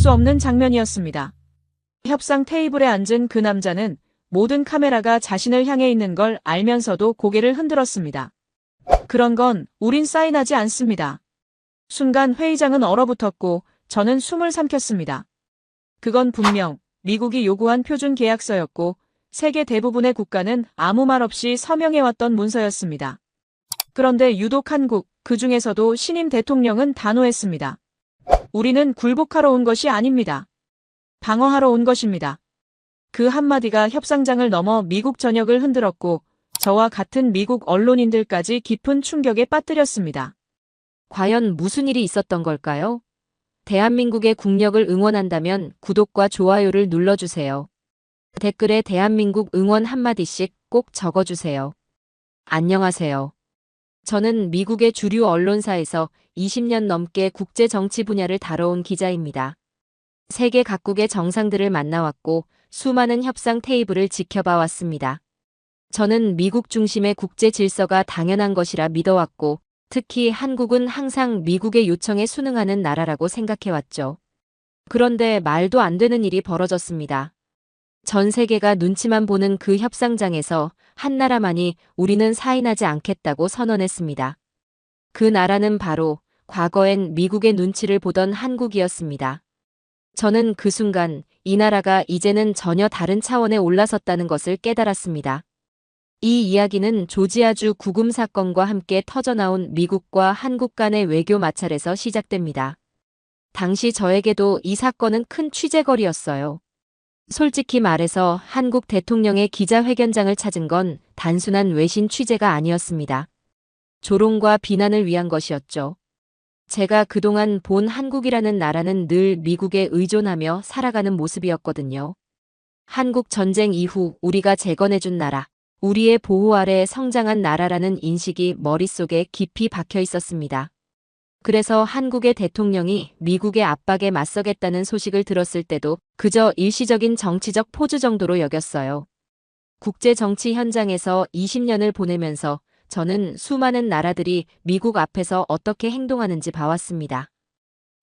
수 없는 장면이었습니다. 협상 테이블에 앉은 그 남자는 모든 카메라가 자신을 향해 있는 걸 알면서도 고개를 흔들었습니다. 그런 건 우린 사인하지 않습니다. 순간 회의장은 얼어붙었고 저는 숨을 삼켰습니다. 그건 분명 미국이 요구한 표준 계약서였고 세계 대부분의 국가는 아무 말 없이 서명해왔던 문서였습니다. 그런데 유독 한국, 그 중에서도 신임 대통령은 단호했습니다. 우리는 굴복하러 온 것이 아닙니다. 방어하러 온 것입니다. 그 한마디가 협상장을 넘어 미국 전역을 흔들었고 저와 같은 미국 언론인들까지 깊은 충격에 빠뜨렸습니다. 과연 무슨 일이 있었던 걸까요? 대한민국의 국력을 응원한다면 구독과 좋아요를 눌러주세요. 댓글에 대한민국 응원 한마디씩 꼭 적어주세요. 안녕하세요. 저는 미국의 주류 언론사에서 20년 넘게 국제 정치 분야를 다뤄온 기자입니다. 세계 각국의 정상들을 만나왔고 수많은 협상 테이블을 지켜봐 왔습니다. 저는 미국 중심의 국제 질서가 당연한 것이라 믿어왔고 특히 한국은 항상 미국의 요청에 순응하는 나라라고 생각해왔죠. 그런데 말도 안 되는 일이 벌어졌습니다. 전 세계가 눈치만 보는 그 협상장에서 한 나라만이 우리는 사인하지 않겠다고 선언했습니다. 그 나라는 바로 과거엔 미국의 눈치를 보던 한국이었습니다. 저는 그 순간 이 나라가 이제는 전혀 다른 차원에 올라섰다는 것을 깨달았습니다. 이 이야기는 조지아주 구금 사건과 함께 터져나온 미국과 한국 간의 외교 마찰에서 시작됩니다. 당시 저에게도 이 사건은 큰 취재거리였어요. 솔직히 말해서 한국 대통령의 기자회견장을 찾은 건 단순한 외신 취재가 아니었습니다. 조롱과 비난을 위한 것이었죠. 제가 그동안 본 한국이라는 나라는 늘 미국에 의존하며 살아가는 모습이었거든요. 한국 전쟁 이후 우리가 재건해준 나라, 우리의 보호 아래 성장한 나라라는 인식이 머릿속에 깊이 박혀 있었습니다. 그래서 한국의 대통령이 미국의 압박에 맞서겠다는 소식을 들었을 때도 그저 일시적인 정치적 포즈 정도로 여겼어요. 국제 정치 현장에서 20년을 보내면서 저는 수많은 나라들이 미국 앞에서 어떻게 행동하는지 봐왔습니다.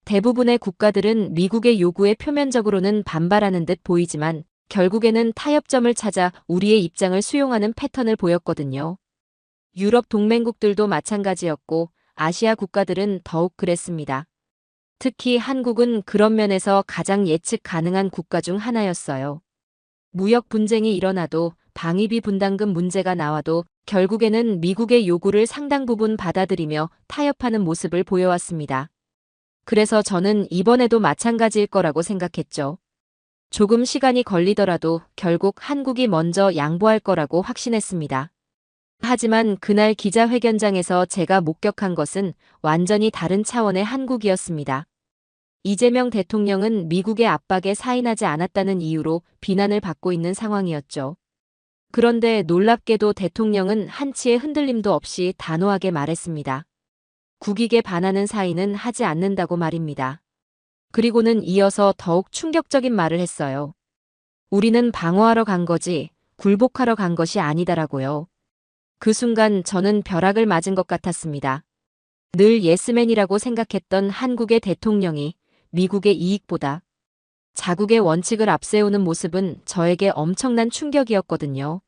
대부분의 국가들은 미국의 요구에 표면적으로는 반발하는 듯 보이지만 결국에는 타협점을 찾아 우리의 입장을 수용하는 패턴을 보였거든요. 유럽 동맹국들도 마찬가지였고 아시아 국가들은 더욱 그랬습니다. 특히 한국은 그런 면에서 가장 예측 가능한 국가 중 하나였어요. 무역 분쟁이 일어나도 방위비 분담금 문제가 나와도 결국에는 미국의 요구를 상당 부분 받아들이며 타협하는 모습을 보여왔습니다. 그래서 저는 이번에도 마찬가지일 거라고 생각했죠. 조금 시간이 걸리더라도 결국 한국이 먼저 양보할 거라고 확신했습니다. 하지만 그날 기자회견장에서 제가 목격한 것은 완전히 다른 차원의 한국이었습니다. 이재명 대통령은 미국의 압박에 사인하지 않았다는 이유로 비난을 받고 있는 상황이었죠. 그런데 놀랍게도 대통령은 한치의 흔들림도 없이 단호하게 말했습니다. 국익에 반하는 사인은 하지 않는다고 말입니다. 그리고는 이어서 더욱 충격적인 말을 했어요. 우리는 방어하러 간 거지 굴복하러 간 것이 아니다라고요. 그 순간 저는 벼락을 맞은 것 같았습니다. 늘 예스맨이라고 생각했던 한국의 대통령이 미국의 이익보다 자국의 원칙을 앞세우는 모습은 저에게 엄청난 충격이었거든요.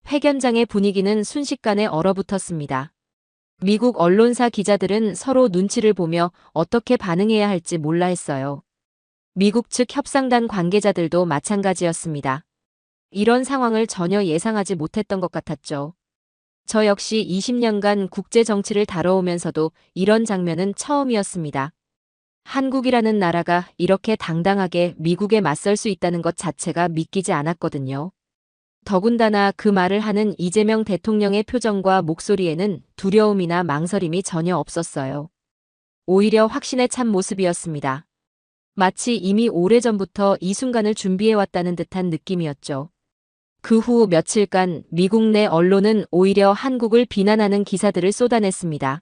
회견장의 분위기는 순식간에 얼어붙었습니다. 미국 언론사 기자들은 서로 눈치를 보며 어떻게 반응해야 할지 몰라 했어요. 미국 측 협상단 관계자들도 마찬가지였습니다. 이런 상황을 전혀 예상하지 못했던 것 같았죠. 저 역시 20년간 국제 정치를 다뤄오면서도 이런 장면은 처음이었습니다. 한국이라는 나라가 이렇게 당당하게 미국에 맞설 수 있다는 것 자체가 믿기지 않았거든요. 더군다나 그 말을 하는 이재명 대통령의 표정과 목소리에는 두려움이나 망설임이 전혀 없었어요. 오히려 확신에 찬 모습이었습니다. 마치 이미 오래전부터 이 순간을 준비해왔다는 듯한 느낌이었죠. 그 후 며칠간 미국 내 언론은 오히려 한국을 비난하는 기사들을 쏟아냈습니다.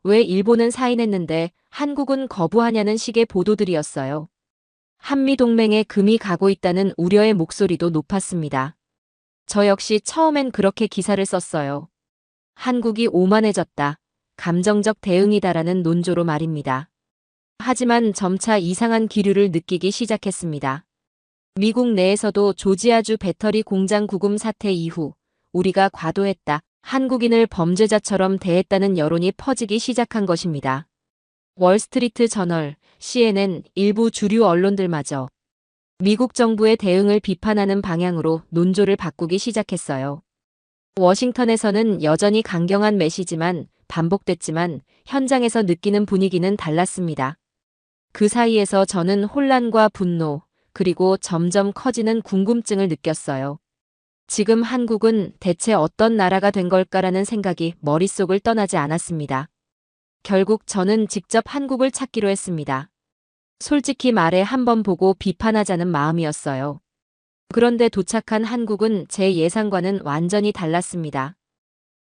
왜 일본은 사인했는데 한국은 거부하냐는 식의 보도들이었어요. 한미동맹에 금이 가고 있다는 우려의 목소리도 높았습니다. 저 역시 처음엔 그렇게 기사를 썼어요. 한국이 오만해졌다. 감정적 대응이다라는 논조로 말입니다. 하지만 점차 이상한 기류를 느끼기 시작했습니다. 미국 내에서도 조지아주 배터리 공장 구금 사태 이후 우리가 과도했다, 한국인을 범죄자처럼 대했다는 여론이 퍼지기 시작한 것입니다. 월스트리트 저널, CNN, 일부 주류 언론들마저 미국 정부의 대응을 비판하는 방향으로 논조를 바꾸기 시작했어요. 워싱턴에서는 여전히 강경한 메시지만 반복됐지만 현장에서 느끼는 분위기는 달랐습니다. 그 사이에서 저는 혼란과 분노, 그리고 점점 커지는 궁금증을 느꼈어요. 지금 한국은 대체 어떤 나라가 된 걸까라는 생각이 머릿속을 떠나지 않았습니다. 결국 저는 직접 한국을 찾기로 했습니다. 솔직히 말해 한번 보고 비판하자는 마음이었어요. 그런데 도착한 한국은 제 예상과는 완전히 달랐습니다.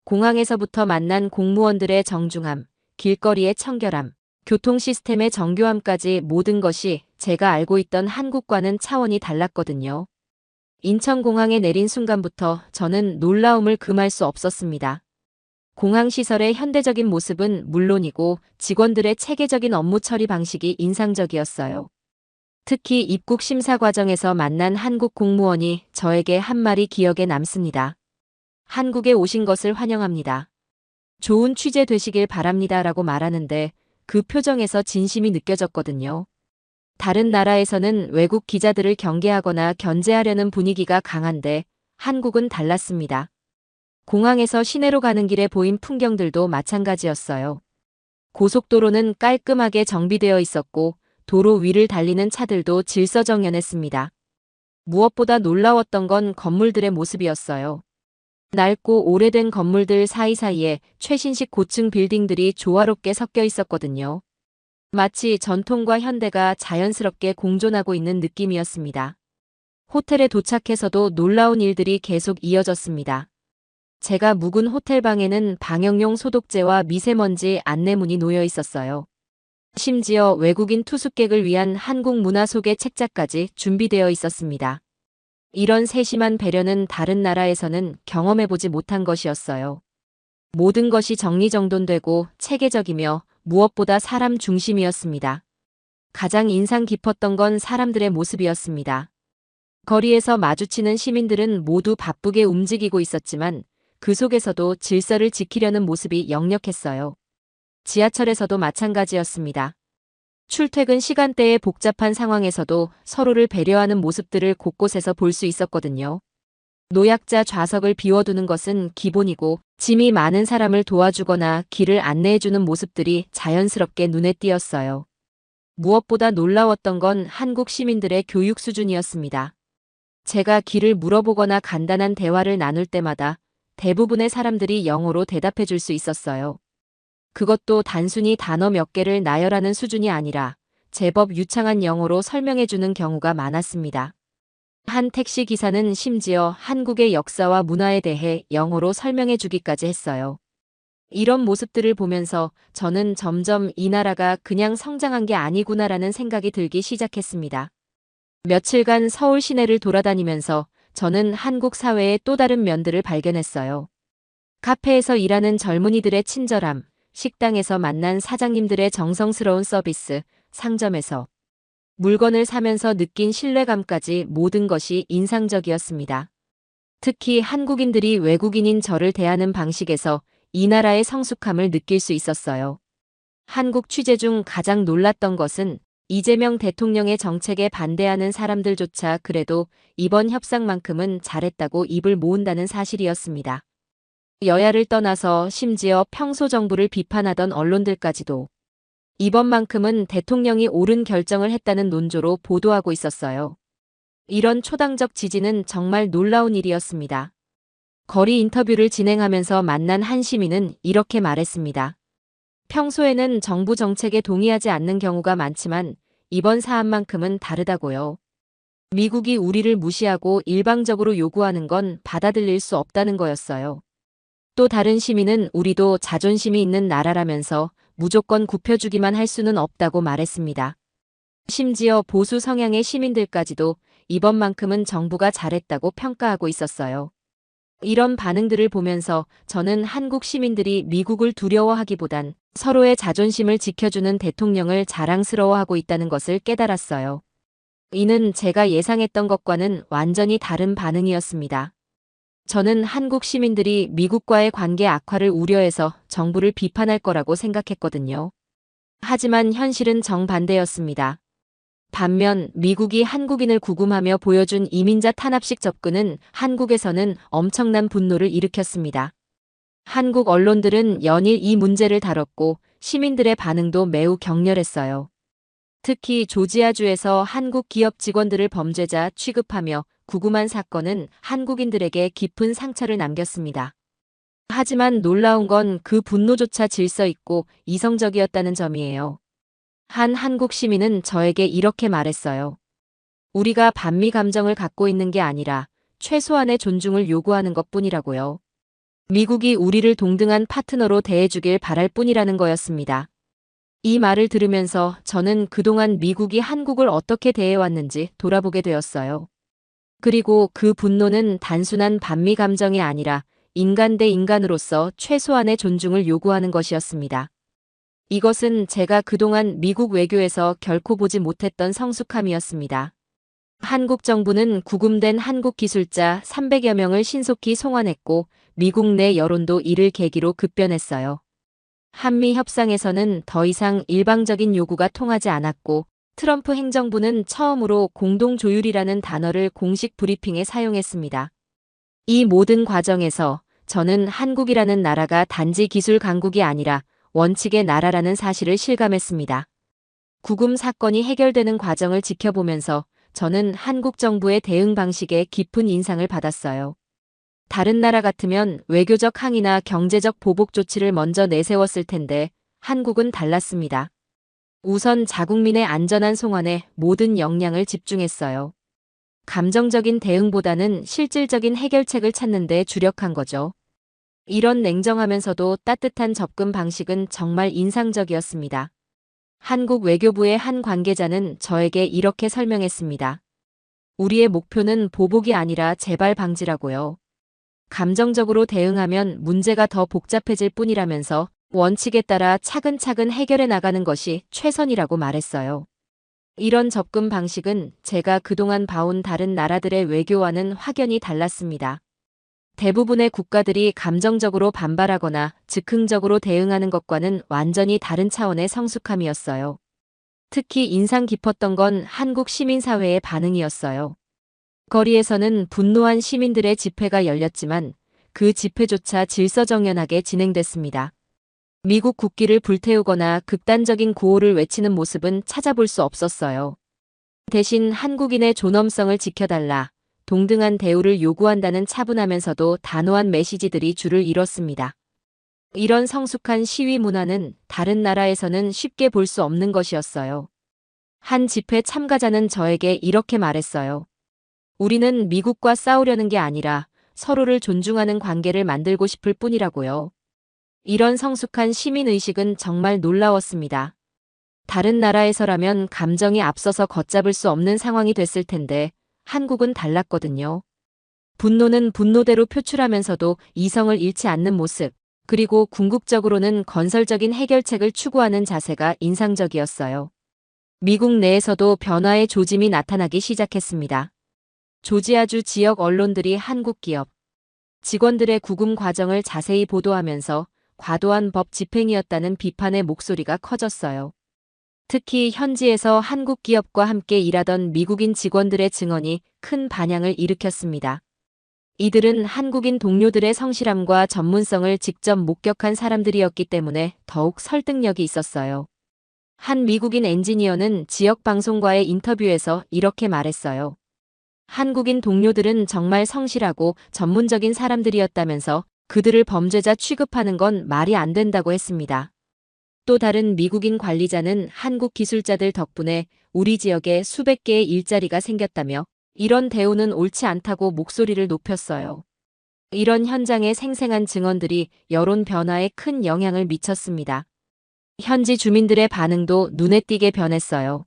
공항에서부터 만난 공무원들의 정중함, 길거리의 청결함, 교통 시스템의 정교함까지 모든 것이 제가 알고 있던 한국과는 차원이 달랐거든요. 인천공항에 내린 순간부터 저는 놀라움을 금할 수 없었습니다. 공항 시설의 현대적인 모습은 물론이고 직원들의 체계적인 업무 처리 방식이 인상적이었어요. 특히 입국 심사 과정에서 만난 한국 공무원이 저에게 한 말이 기억에 남습니다. 한국에 오신 것을 환영합니다. 좋은 취재 되시길 바랍니다라고 말하는데 그 표정에서 진심이 느껴졌거든요. 다른 나라에서는 외국 기자들을 경계하거나 견제하려는 분위기가 강한데 한국은 달랐습니다. 공항에서 시내로 가는 길에 보인 풍경들도 마찬가지였어요. 고속도로는 깔끔하게 정비되어 있었고 도로 위를 달리는 차들도 질서정연했습니다. 무엇보다 놀라웠던 건 건물들의 모습이었어요. 낡고 오래된 건물들 사이사이에 최신식 고층 빌딩들이 조화롭게 섞여 있었거든요. 마치 전통과 현대가 자연스럽게 공존하고 있는 느낌이었습니다. 호텔에 도착해서도 놀라운 일들이 계속 이어졌습니다. 제가 묵은 호텔방에는 방역용 소독제와 미세먼지 안내문이 놓여 있었어요. 심지어 외국인 투숙객을 위한 한국 문화 소개 책자까지 준비되어 있었습니다. 이런 세심한 배려는 다른 나라에서는 경험해보지 못한 것이었어요. 모든 것이 정리정돈되고 체계적이며 무엇보다 사람 중심이었습니다. 가장 인상 깊었던 건 사람들의 모습이었습니다. 거리에서 마주치는 시민들은 모두 바쁘게 움직이고 있었지만 그 속에서도 질서를 지키려는 모습이 역력했어요. 지하철에서도 마찬가지였습니다. 출퇴근 시간대의 복잡한 상황에서도 서로를 배려하는 모습들을 곳곳에서 볼 수 있었거든요. 노약자 좌석을 비워두는 것은 기본이고 짐이 많은 사람을 도와주거나 길을 안내해주는 모습들이 자연스럽게 눈에 띄었어요. 무엇보다 놀라웠던 건 한국 시민들의 교육 수준이었습니다. 제가 길을 물어보거나 간단한 대화를 나눌 때마다 대부분의 사람들이 영어로 대답해 줄 수 있었어요. 그것도 단순히 단어 몇 개를 나열하는 수준이 아니라 제법 유창한 영어로 설명해 주는 경우가 많았습니다. 한 택시 기사는 심지어 한국의 역사와 문화에 대해 영어로 설명해 주기까지 했어요. 이런 모습들을 보면서 저는 점점 이 나라가 그냥 성장한 게 아니구나라는 생각이 들기 시작했습니다. 며칠간 서울 시내를 돌아다니면서 저는 한국 사회의 또 다른 면들을 발견했어요. 카페에서 일하는 젊은이들의 친절함, 식당에서 만난 사장님들의 정성스러운 서비스, 상점에서 물건을 사면서 느낀 신뢰감까지 모든 것이 인상적이었습니다. 특히 한국인들이 외국인인 저를 대하는 방식에서 이 나라의 성숙함을 느낄 수 있었어요. 한국 취재 중 가장 놀랐던 것은 이재명 대통령의 정책에 반대하는 사람들조차 그래도 이번 협상만큼은 잘했다고 입을 모은다는 사실이었습니다. 여야를 떠나서 심지어 평소 정부를 비판하던 언론들까지도 이번만큼은 대통령이 옳은 결정을 했다는 논조로 보도하고 있었어요. 이런 초당적 지지는 정말 놀라운 일이었습니다. 거리 인터뷰를 진행하면서 만난 한 시민은 이렇게 말했습니다. 평소에는 정부 정책에 동의하지 않는 경우가 많지만 이번 사안만큼은 다르다고요. 미국이 우리를 무시하고 일방적으로 요구하는 건 받아들일 수 없다는 거였어요. 또 다른 시민은 우리도 자존심이 있는 나라라면서 무조건 굽혀주기만 할 수는 없다고 말했습니다. 심지어 보수 성향의 시민들까지도 이번만큼은 정부가 잘했다고 평가하고 있었어요. 이런 반응들을 보면서 저는 한국 시민들이 미국을 두려워하기보단 서로의 자존심을 지켜주는 대통령을 자랑스러워하고 있다는 것을 깨달았어요. 이는 제가 예상했던 것과는 완전히 다른 반응이었습니다. 저는 한국 시민들이 미국과의 관계 악화를 우려해서 정부를 비판할 거라고 생각했거든요. 하지만 현실은 정반대였습니다. 반면 미국이 한국인을 구금하며 보여준 이민자 탄압식 접근은 한국에서는 엄청난 분노를 일으켰습니다. 한국 언론들은 연일 이 문제를 다뤘고 시민들의 반응도 매우 격렬했어요. 특히 조지아주에서 한국 기업 직원들을 범죄자 취급하며 구금한 사건은 한국인들에게 깊은 상처를 남겼습니다. 하지만 놀라운 건 그 분노조차 질서 있고 이성적이었다는 점이에요. 한 한국 시민은 저에게 이렇게 말했어요. 우리가 반미 감정을 갖고 있는 게 아니라 최소한의 존중을 요구하는 것뿐이라고요. 미국이 우리를 동등한 파트너로 대해주길 바랄 뿐이라는 거였습니다. 이 말을 들으면서 저는 그동안 미국이 한국을 어떻게 대해왔는지 돌아보게 되었어요. 그리고 그 분노는 단순한 반미 감정이 아니라 인간 대 인간으로서 최소한의 존중을 요구하는 것이었습니다. 이것은 제가 그동안 미국 외교에서 결코 보지 못했던 성숙함이었습니다. 한국 정부는 구금된 한국 기술자 300여 명을 신속히 송환했고 미국 내 여론도 이를 계기로 급변했어요. 한미 협상에서는 더 이상 일방적인 요구가 통하지 않았고 트럼프 행정부는 처음으로 공동조율이라는 단어를 공식 브리핑에 사용했습니다. 이 모든 과정에서 저는 한국이라는 나라가 단지 기술 강국이 아니라 원칙의 나라라는 사실을 실감했습니다. 구금 사건이 해결되는 과정을 지켜보면서 저는 한국 정부의 대응 방식에 깊은 인상을 받았어요. 다른 나라 같으면 외교적 항의나 경제적 보복 조치를 먼저 내세웠을 텐데 한국은 달랐습니다. 우선 자국민의 안전한 송환에 모든 역량을 집중했어요. 감정적인 대응보다는 실질적인 해결책을 찾는 데 주력한 거죠. 이런 냉정하면서도 따뜻한 접근 방식은 정말 인상적이었습니다. 한국 외교부의 한 관계자는 저에게 이렇게 설명했습니다. 우리의 목표는 보복이 아니라 재발 방지라고요. 감정적으로 대응하면 문제가 더 복잡해질 뿐이라면서 원칙에 따라 차근차근 해결해 나가는 것이 최선이라고 말했어요. 이런 접근 방식은 제가 그동안 봐온 다른 나라들의 외교와는 확연히 달랐습니다. 대부분의 국가들이 감정적으로 반발하거나 즉흥적으로 대응하는 것과는 완전히 다른 차원의 성숙함이었어요. 특히 인상 깊었던 건 한국 시민사회의 반응이었어요. 거리에서는 분노한 시민들의 집회가 열렸지만 그 집회조차 질서정연하게 진행됐습니다. 미국 국기를 불태우거나 극단적인 구호를 외치는 모습은 찾아볼 수 없었어요. 대신 한국인의 존엄성을 지켜달라, 동등한 대우를 요구한다는 차분하면서도 단호한 메시지들이 줄을 이뤘습니다. 이런 성숙한 시위 문화는 다른 나라에서는 쉽게 볼 수 없는 것이었어요. 한 집회 참가자는 저에게 이렇게 말했어요. 우리는 미국과 싸우려는 게 아니라 서로를 존중하는 관계를 만들고 싶을 뿐이라고요. 이런 성숙한 시민의식은 정말 놀라웠습니다. 다른 나라에서라면 감정이 앞서서 걷잡을 수 없는 상황이 됐을 텐데 한국은 달랐거든요. 분노는 분노대로 표출하면서도 이성을 잃지 않는 모습, 그리고 궁극적으로는 건설적인 해결책을 추구하는 자세가 인상적이었어요. 미국 내에서도 변화의 조짐이 나타나기 시작했습니다. 조지아주 지역 언론들이 한국 기업 직원들의 구금 과정을 자세히 보도하면서 과도한 법 집행이었다는 비판의 목소리가 커졌어요. 특히 현지에서 한국 기업과 함께 일하던 미국인 직원들의 증언이 큰 반향을 일으켰습니다. 이들은 한국인 동료들의 성실함과 전문성을 직접 목격한 사람들이었기 때문에 더욱 설득력이 있었어요. 한 미국인 엔지니어는 지역 방송과의 인터뷰에서 이렇게 말했어요. 한국인 동료들은 정말 성실하고 전문적인 사람들이었다면서 그들을 범죄자 취급하는 건 말이 안 된다고 했습니다. 또 다른 미국인 관리자는 한국 기술자들 덕분에 우리 지역에 수백 개의 일자리가 생겼다며 이런 대우는 옳지 않다고 목소리를 높였어요. 이런 현장의 생생한 증언들이 여론 변화에 큰 영향을 미쳤습니다. 현지 주민들의 반응도 눈에 띄게 변했어요.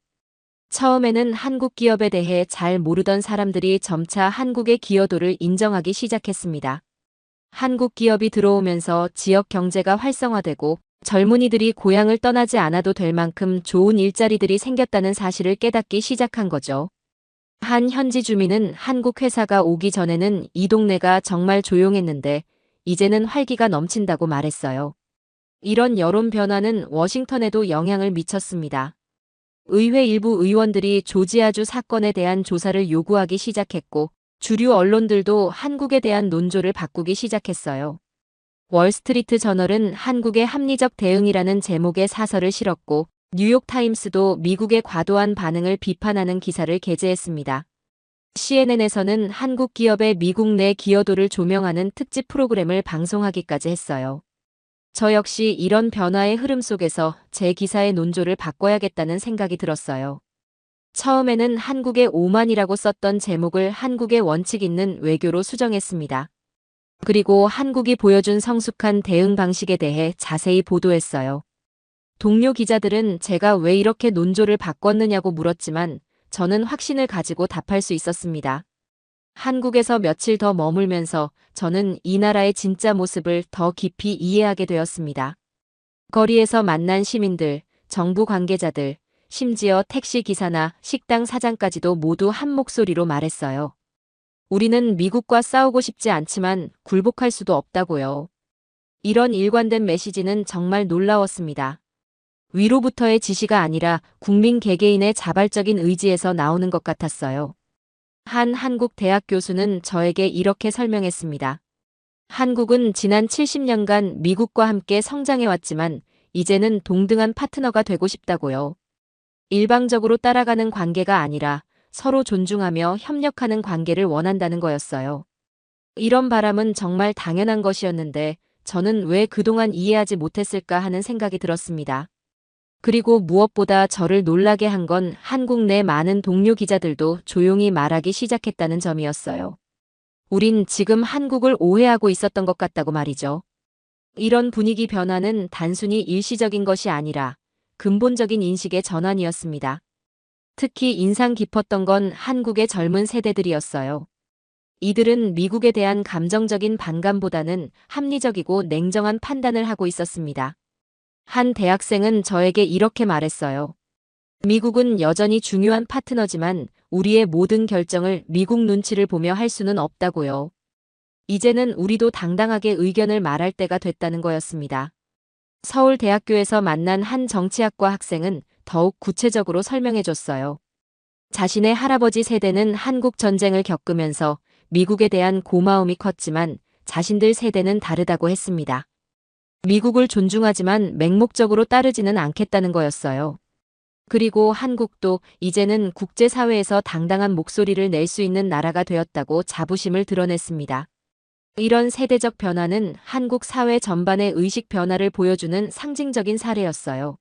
처음에는 한국 기업에 대해 잘 모르던 사람들이 점차 한국의 기여도를 인정하기 시작했습니다. 한국 기업이 들어오면서 지역 경제가 활성화되고 젊은이들이 고향을 떠나지 않아도 될 만큼 좋은 일자리들이 생겼다는 사실을 깨닫기 시작한 거죠. 한 현지 주민은 한국 회사가 오기 전에는 이 동네가 정말 조용했는데 이제는 활기가 넘친다고 말했어요. 이런 여론 변화는 워싱턴에도 영향을 미쳤습니다. 의회 일부 의원들이 조지아주 사건에 대한 조사를 요구하기 시작했고 주류 언론들도 한국에 대한 논조를 바꾸기 시작했어요. 월스트리트 저널은 한국의 합리적 대응이라는 제목의 사설을 실었고 뉴욕타임스도 미국의 과도한 반응을 비판하는 기사를 게재했습니다. CNN에서는 한국 기업의 미국 내 기여도를 조명하는 특집 프로그램을 방송하기까지 했어요. 저 역시 이런 변화의 흐름 속에서 제 기사의 논조를 바꿔야겠다는 생각이 들었어요. 처음에는 한국의 오만이라고 썼던 제목을 한국의 원칙 있는 외교로 수정했습니다. 그리고 한국이 보여준 성숙한 대응 방식에 대해 자세히 보도했어요. 동료 기자들은 제가 왜 이렇게 논조를 바꿨느냐고 물었지만 저는 확신을 가지고 답할 수 있었습니다. 한국에서 며칠 더 머물면서 저는 이 나라의 진짜 모습을 더 깊이 이해하게 되었습니다. 거리에서 만난 시민들, 정부 관계자들, 심지어 택시 기사나 식당 사장까지도 모두 한 목소리로 말했어요. 우리는 미국과 싸우고 싶지 않지만 굴복할 수도 없다고요. 이런 일관된 메시지는 정말 놀라웠습니다. 위로부터의 지시가 아니라 국민 개개인의 자발적인 의지에서 나오는 것 같았어요. 한 한국 대학 교수는 저에게 이렇게 설명했습니다. 한국은 지난 70년간 미국과 함께 성장해왔지만 이제는 동등한 파트너가 되고 싶다고요. 일방적으로 따라가는 관계가 아니라 서로 존중하며 협력하는 관계를 원한다는 거였어요. 이런 바람은 정말 당연한 것이었는데 저는 왜 그동안 이해하지 못했을까 하는 생각이 들었습니다. 그리고 무엇보다 저를 놀라게 한 건 한국 내 많은 동료 기자들도 조용히 말하기 시작했다는 점이었어요. 우린 지금 한국을 오해하고 있었던 것 같다고 말이죠. 이런 분위기 변화는 단순히 일시적인 것이 아니라 근본적인 인식의 전환이었습니다. 특히 인상 깊었던 건 한국의 젊은 세대들이었어요. 이들은 미국에 대한 감정적인 반감보다는 합리적이고 냉정한 판단을 하고 있었습니다. 한 대학생은 저에게 이렇게 말했어요. 미국은 여전히 중요한 파트너지만 우리의 모든 결정을 미국 눈치를 보며 할 수는 없다고요. 이제는 우리도 당당하게 의견을 말할 때가 됐다는 거였습니다. 서울대학교에서 만난 한 정치학과 학생은 더욱 구체적으로 설명해줬어요. 자신의 할아버지 세대는 한국 전쟁을 겪으면서 미국에 대한 고마움이 컸지만 자신들 세대는 다르다고 했습니다. 미국을 존중하지만 맹목적으로 따르지는 않겠다는 거였어요. 그리고 한국도 이제는 국제사회에서 당당한 목소리를 낼 수 있는 나라가 되었다고 자부심을 드러냈습니다. 이런 세대적 변화는 한국 사회 전반의 의식 변화를 보여주는 상징적인 사례였어요.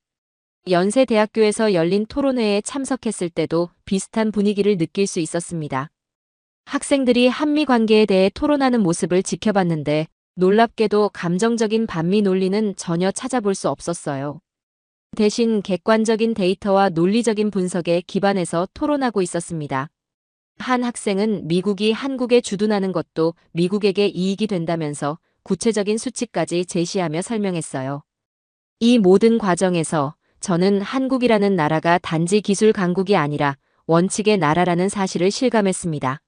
연세대학교에서 열린 토론회에 참석했을 때도 비슷한 분위기를 느낄 수 있었습니다. 학생들이 한미 관계에 대해 토론하는 모습을 지켜봤는데 놀랍게도 감정적인 반미 논리는 전혀 찾아볼 수 없었어요. 대신 객관적인 데이터와 논리적인 분석에 기반해서 토론하고 있었습니다. 한 학생은 미국이 한국에 주둔하는 것도 미국에게 이익이 된다면서 구체적인 수치까지 제시하며 설명했어요. 이 모든 과정에서 저는 한국이라는 나라가 단지 기술 강국이 아니라 원칙의 나라라는 사실을 실감했습니다.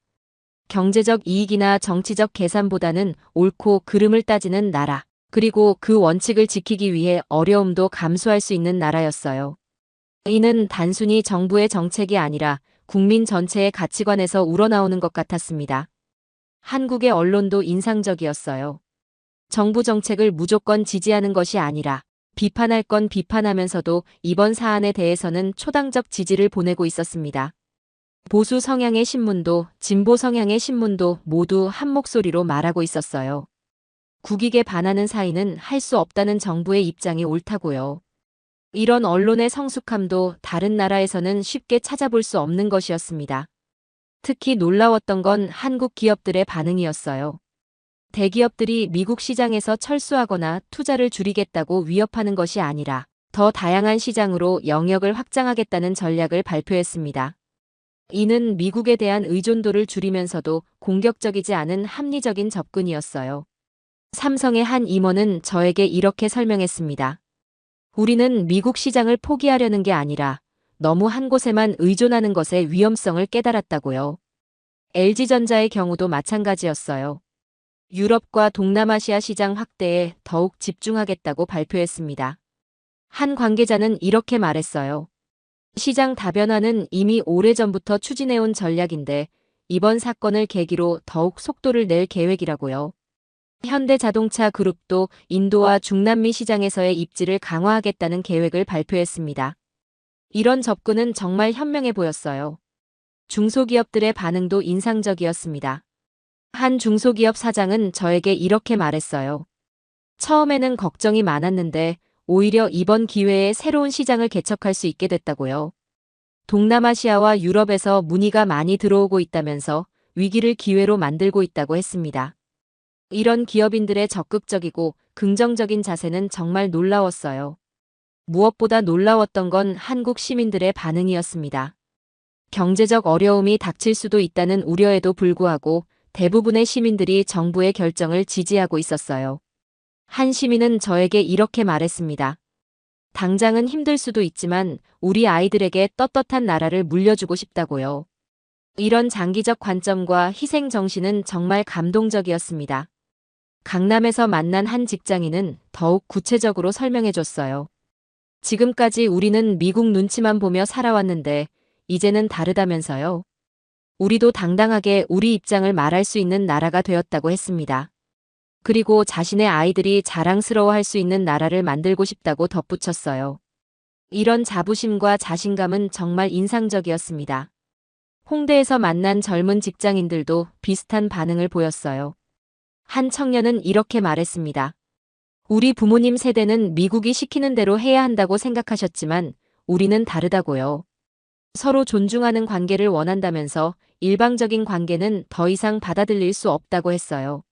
경제적 이익이나 정치적 계산보다는 옳고 그름을 따지는 나라, 그리고 그 원칙을 지키기 위해 어려움도 감수할 수 있는 나라였어요. 이는 단순히 정부의 정책이 아니라 국민 전체의 가치관에서 우러나오는 것 같았습니다. 한국의 언론도 인상적이었어요. 정부 정책을 무조건 지지하는 것이 아니라 비판할 건 비판하면서도 이번 사안에 대해서는 초당적 지지를 보내고 있었습니다. 보수 성향의 신문도 진보 성향의 신문도 모두 한 목소리로 말하고 있었어요. 국익에 반하는 사이는 할 수 없다는 정부의 입장이 옳다고요. 이런 언론의 성숙함도 다른 나라에서는 쉽게 찾아볼 수 없는 것이었습니다. 특히 놀라웠던 건 한국 기업들의 반응이었어요. 대기업들이 미국 시장에서 철수하거나 투자를 줄이겠다고 위협하는 것이 아니라 더 다양한 시장으로 영역을 확장하겠다는 전략을 발표했습니다. 이는 미국에 대한 의존도를 줄이면서도 공격적이지 않은 합리적인 접근이었어요. 삼성의 한 임원은 저에게 이렇게 설명했습니다. 우리는 미국 시장을 포기하려는 게 아니라 너무 한 곳에만 의존하는 것의 위험성을 깨달았다고요. LG전자의 경우도 마찬가지였어요. 유럽과 동남아시아 시장 확대에 더욱 집중하겠다고 발표했습니다. 한 관계자는 이렇게 말했어요. 시장 다변화는 이미 오래전부터 추진해온 전략인데 이번 사건을 계기로 더욱 속도를 낼 계획이라고요. 현대자동차 그룹도 인도와 중남미 시장에서의 입지를 강화하겠다는 계획을 발표했습니다. 이런 접근은 정말 현명해 보였어요. 중소기업들의 반응도 인상적이었습니다. 한 중소기업 사장은 저에게 이렇게 말했어요. 처음에는 걱정이 많았는데 오히려 이번 기회에 새로운 시장을 개척할 수 있게 됐다고요. 동남아시아와 유럽에서 문의가 많이 들어오고 있다면서 위기를 기회로 만들고 있다고 했습니다. 이런 기업인들의 적극적이고 긍정적인 자세는 정말 놀라웠어요. 무엇보다 놀라웠던 건 한국 시민들의 반응이었습니다. 경제적 어려움이 닥칠 수도 있다는 우려에도 불구하고 대부분의 시민들이 정부의 결정을 지지하고 있었어요. 한 시민은 저에게 이렇게 말했습니다. 당장은 힘들 수도 있지만 우리 아이들에게 떳떳한 나라를 물려주고 싶다고요. 이런 장기적 관점과 희생 정신은 정말 감동적이었습니다. 강남에서 만난 한 직장인은 더욱 구체적으로 설명해줬어요. 지금까지 우리는 미국 눈치만 보며 살아왔는데 이제는 다르다면서요. 우리도 당당하게 우리 입장을 말할 수 있는 나라가 되었다고 했습니다. 그리고 자신의 아이들이 자랑스러워할 수 있는 나라를 만들고 싶다고 덧붙였어요. 이런 자부심과 자신감은 정말 인상적이었습니다. 홍대에서 만난 젊은 직장인들도 비슷한 반응을 보였어요. 한 청년은 이렇게 말했습니다. 우리 부모님 세대는 미국이 시키는 대로 해야 한다고 생각하셨지만 우리는 다르다고요. 서로 존중하는 관계를 원한다면서 일방적인 관계는 더 이상 받아들일 수 없다고 했어요.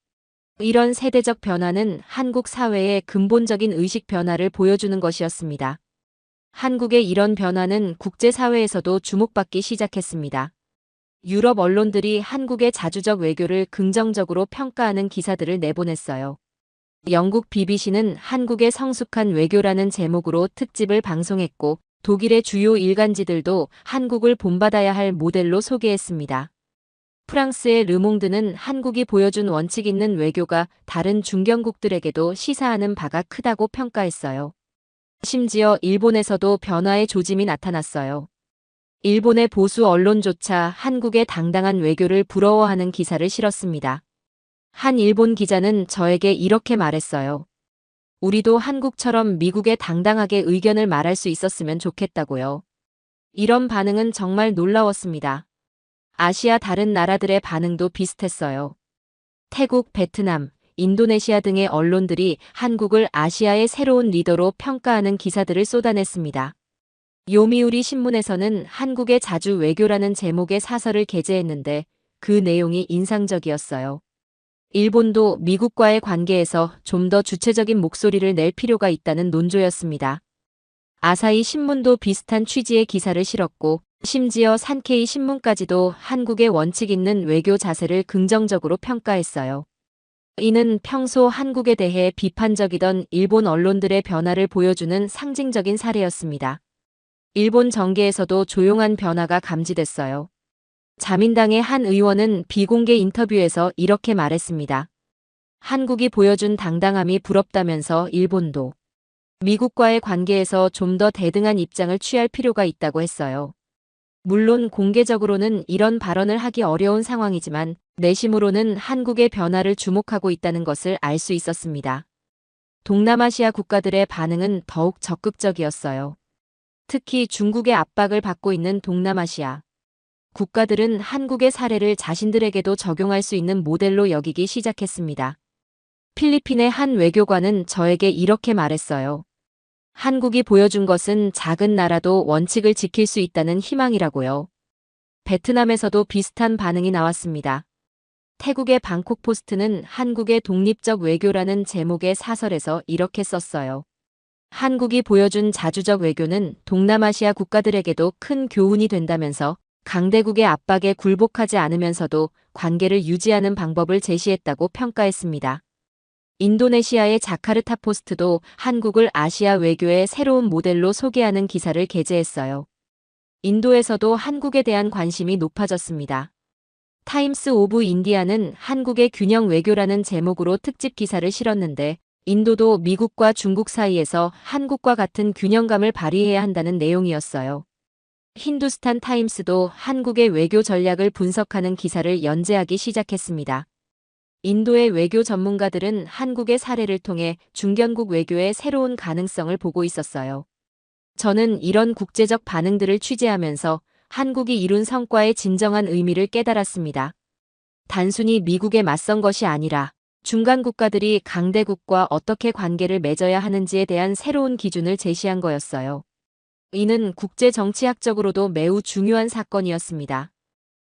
이런 세대적 변화는 한국 사회의 근본적인 의식 변화를 보여주는 것이었습니다. 한국의 이런 변화는 국제사회에서도 주목받기 시작했습니다. 유럽 언론들이 한국의 자주적 외교를 긍정적으로 평가하는 기사들을 내보냈어요. 영국 BBC는 한국의 성숙한 외교라는 제목으로 특집을 방송했고 독일의 주요 일간지들도 한국을 본받아야 할 모델로 소개했습니다. 프랑스의 르몽드는 한국이 보여준 원칙 있는 외교가 다른 중견국들에게도 시사하는 바가 크다고 평가했어요. 심지어 일본에서도 변화의 조짐이 나타났어요. 일본의 보수 언론조차 한국의 당당한 외교를 부러워하는 기사를 실었습니다. 한 일본 기자는 저에게 이렇게 말했어요. 우리도 한국처럼 미국에 당당하게 의견을 말할 수 있었으면 좋겠다고요. 이런 반응은 정말 놀라웠습니다. 아시아 다른 나라들의 반응도 비슷했어요. 태국, 베트남, 인도네시아 등의 언론들이 한국을 아시아의 새로운 리더로 평가하는 기사들을 쏟아냈습니다. 요미우리 신문에서는 한국의 자주 외교라는 제목의 사설을 게재했는데 그 내용이 인상적이었어요. 일본도 미국과의 관계에서 좀 더 주체적인 목소리를 낼 필요가 있다는 논조였습니다. 아사히 신문도 비슷한 취지의 기사를 실었고 심지어 산케이 신문까지도 한국의 원칙 있는 외교 자세를 긍정적으로 평가했어요. 이는 평소 한국에 대해 비판적이던 일본 언론들의 변화를 보여주는 상징적인 사례였습니다. 일본 정계에서도 조용한 변화가 감지됐어요. 자민당의 한 의원은 비공개 인터뷰에서 이렇게 말했습니다. 한국이 보여준 당당함이 부럽다면서 일본도 미국과의 관계에서 좀 더 대등한 입장을 취할 필요가 있다고 했어요. 물론 공개적으로는 이런 발언을 하기 어려운 상황이지만 내심으로는 한국의 변화를 주목하고 있다는 것을 알 수 있었습니다. 동남아시아 국가들의 반응은 더욱 적극적이었어요. 특히 중국의 압박을 받고 있는 동남아시아 국가들은 한국의 사례를 자신들에게도 적용할 수 있는 모델로 여기기 시작했습니다. 필리핀의 한 외교관은 저에게 이렇게 말했어요. 한국이 보여준 것은 작은 나라도 원칙을 지킬 수 있다는 희망이라고요. 베트남에서도 비슷한 반응이 나왔습니다. 태국의 방콕 포스트는 한국의 독립적 외교라는 제목의 사설에서 이렇게 썼어요. 한국이 보여준 자주적 외교는 동남아시아 국가들에게도 큰 교훈이 된다면서 강대국의 압박에 굴복하지 않으면서도 관계를 유지하는 방법을 제시했다고 평가했습니다. 인도네시아의 자카르타 포스트도 한국을 아시아 외교의 새로운 모델로 소개하는 기사를 게재했어요. 인도에서도 한국에 대한 관심이 높아졌습니다. 타임스 오브 인디아는 한국의 균형 외교라는 제목으로 특집 기사를 실었는데, 인도도 미국과 중국 사이에서 한국과 같은 균형감을 발휘해야 한다는 내용이었어요. 힌두스탄 타임스도 한국의 외교 전략을 분석하는 기사를 연재하기 시작했습니다. 인도의 외교 전문가들은 한국의 사례를 통해 중견국 외교의 새로운 가능성을 보고 있었어요. 저는 이런 국제적 반응들을 취재하면서 한국이 이룬 성과의 진정한 의미를 깨달았습니다. 단순히 미국에 맞선 것이 아니라 중간 국가들이 강대국과 어떻게 관계를 맺어야 하는지에 대한 새로운 기준을 제시한 거였어요. 이는 국제 정치학적으로도 매우 중요한 사건이었습니다.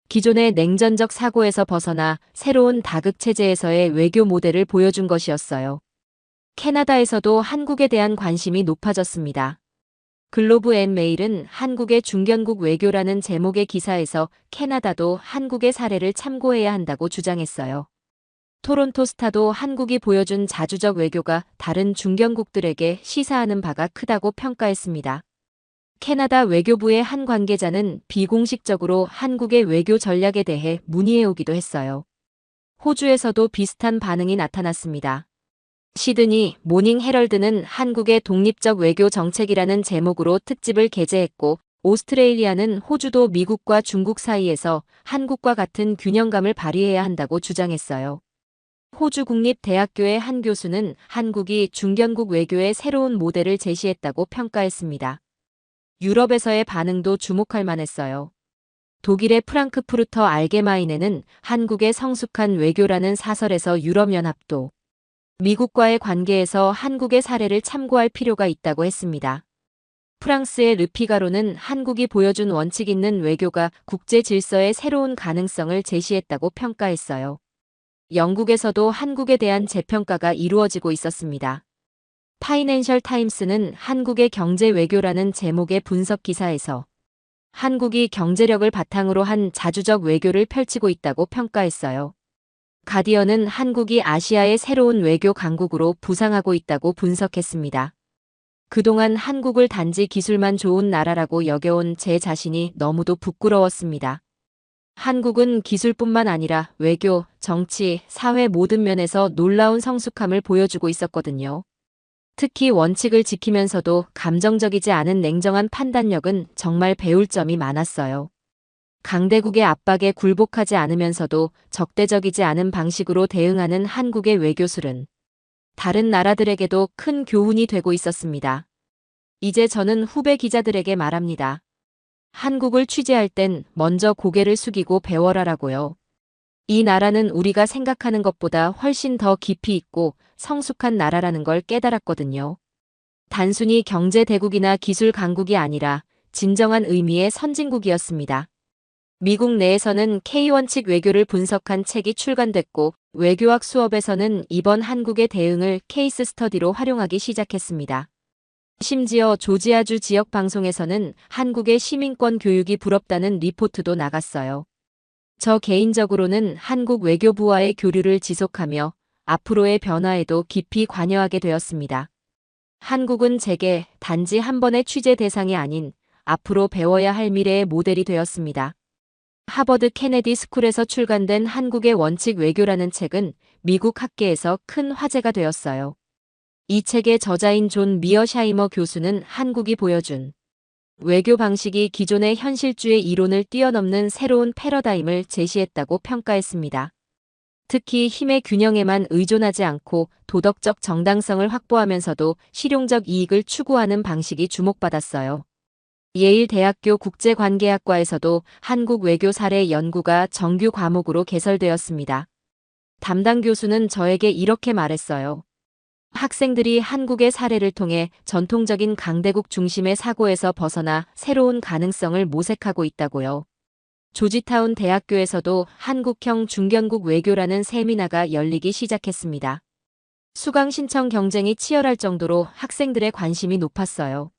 기존의 냉전적 사고에서 벗어나 새로운 다극 체제에서의 외교 모델을 보여준 것이었어요. 캐나다에서도 한국에 대한 관심이 높아졌습니다. 글로브 앤 메일은 한국의 중견국 외교라는 제목의 기사에서 캐나다도 한국의 사례를 참고해야 한다고 주장했어요. 토론토 스타도 한국이 보여준 자주적 외교가 다른 중견국들에게 시사하는 바가 크다고 평가했습니다. 캐나다 외교부의 한 관계자는 비공식적으로 한국의 외교 전략에 대해 문의해오기도 했어요. 호주에서도 비슷한 반응이 나타났습니다. 시드니 모닝 헤럴드는 한국의 독립적 외교 정책이라는 제목으로 특집을 게재했고, 오스트레일리아는 호주도 미국과 중국 사이에서 한국과 같은 균형감을 발휘해야 한다고 주장했어요. 호주 국립대학교의 한 교수는 한국이 중견국 외교의 새로운 모델을 제시했다고 평가했습니다. 유럽에서의 반응도 주목할 만했어요. 독일의 프랑크푸르터 알게마인에는 한국의 성숙한 외교라는 사설에서 유럽연합도 미국과의 관계에서 한국의 사례를 참고할 필요가 있다고 했습니다. 프랑스의 르피가로는 한국이 보여준 원칙 있는 외교가 국제 질서의 새로운 가능성을 제시했다고 평가했어요. 영국에서도 한국에 대한 재평가가 이루어지고 있었습니다. 파이낸셜 타임스는 한국의 경제 외교라는 제목의 분석 기사에서 한국이 경제력을 바탕으로 한 자주적 외교를 펼치고 있다고 평가했어요. 가디언은 한국이 아시아의 새로운 외교 강국으로 부상하고 있다고 분석했습니다. 그동안 한국을 단지 기술만 좋은 나라라고 여겨온 제 자신이 너무도 부끄러웠습니다. 한국은 기술뿐만 아니라 외교, 정치, 사회 모든 면에서 놀라운 성숙함을 보여주고 있었거든요. 특히 원칙을 지키면서도 감정적이지 않은 냉정한 판단력은 정말 배울 점이 많았어요. 강대국의 압박에 굴복하지 않으면서도 적대적이지 않은 방식으로 대응하는 한국의 외교술은 다른 나라들에게도 큰 교훈이 되고 있었습니다. 이제 저는 후배 기자들에게 말합니다. 한국을 취재할 땐 먼저 고개를 숙이고 배워라라고요. 이 나라는 우리가 생각하는 것보다 훨씬 더 깊이 있고 성숙한 나라라는 걸 깨달았거든요. 단순히 경제 대국이나 기술 강국이 아니라 진정한 의미의 선진국이었습니다. 미국 내에서는 K-원칙 외교를 분석한 책이 출간됐고, 외교학 수업에서는 이번 한국의 대응을 케이스 스터디로 활용하기 시작했습니다. 심지어 조지아주 지역 방송에서는 한국의 시민권 교육이 부럽다는 리포트도 나갔어요. 저 개인적으로는 한국 외교부와의 교류를 지속하며 앞으로의 변화에도 깊이 관여하게 되었습니다. 한국은 제게 단지 한 번의 취재 대상이 아닌 앞으로 배워야 할 미래의 모델이 되었습니다. 하버드 케네디 스쿨에서 출간된 한국의 원칙 외교라는 책은 미국 학계에서 큰 화제가 되었어요. 이 책의 저자인 존 미어샤이머 교수는 한국이 보여준 외교 방식이 기존의 현실주의 이론을 뛰어넘는 새로운 패러다임을 제시했다고 평가했습니다. 특히 힘의 균형에만 의존하지 않고 도덕적 정당성을 확보하면서도 실용적 이익을 추구하는 방식이 주목받았어요. 예일 대학교 국제관계학과에서도 한국 외교 사례 연구가 정규 과목으로 개설되었습니다. 담당 교수는 저에게 이렇게 말했어요. 학생들이 한국의 사례를 통해 전통적인 강대국 중심의 사고에서 벗어나 새로운 가능성을 모색하고 있다고요. 조지타운 대학교에서도 한국형 중견국 외교라는 세미나가 열리기 시작했습니다. 수강 신청 경쟁이 치열할 정도로 학생들의 관심이 높았어요.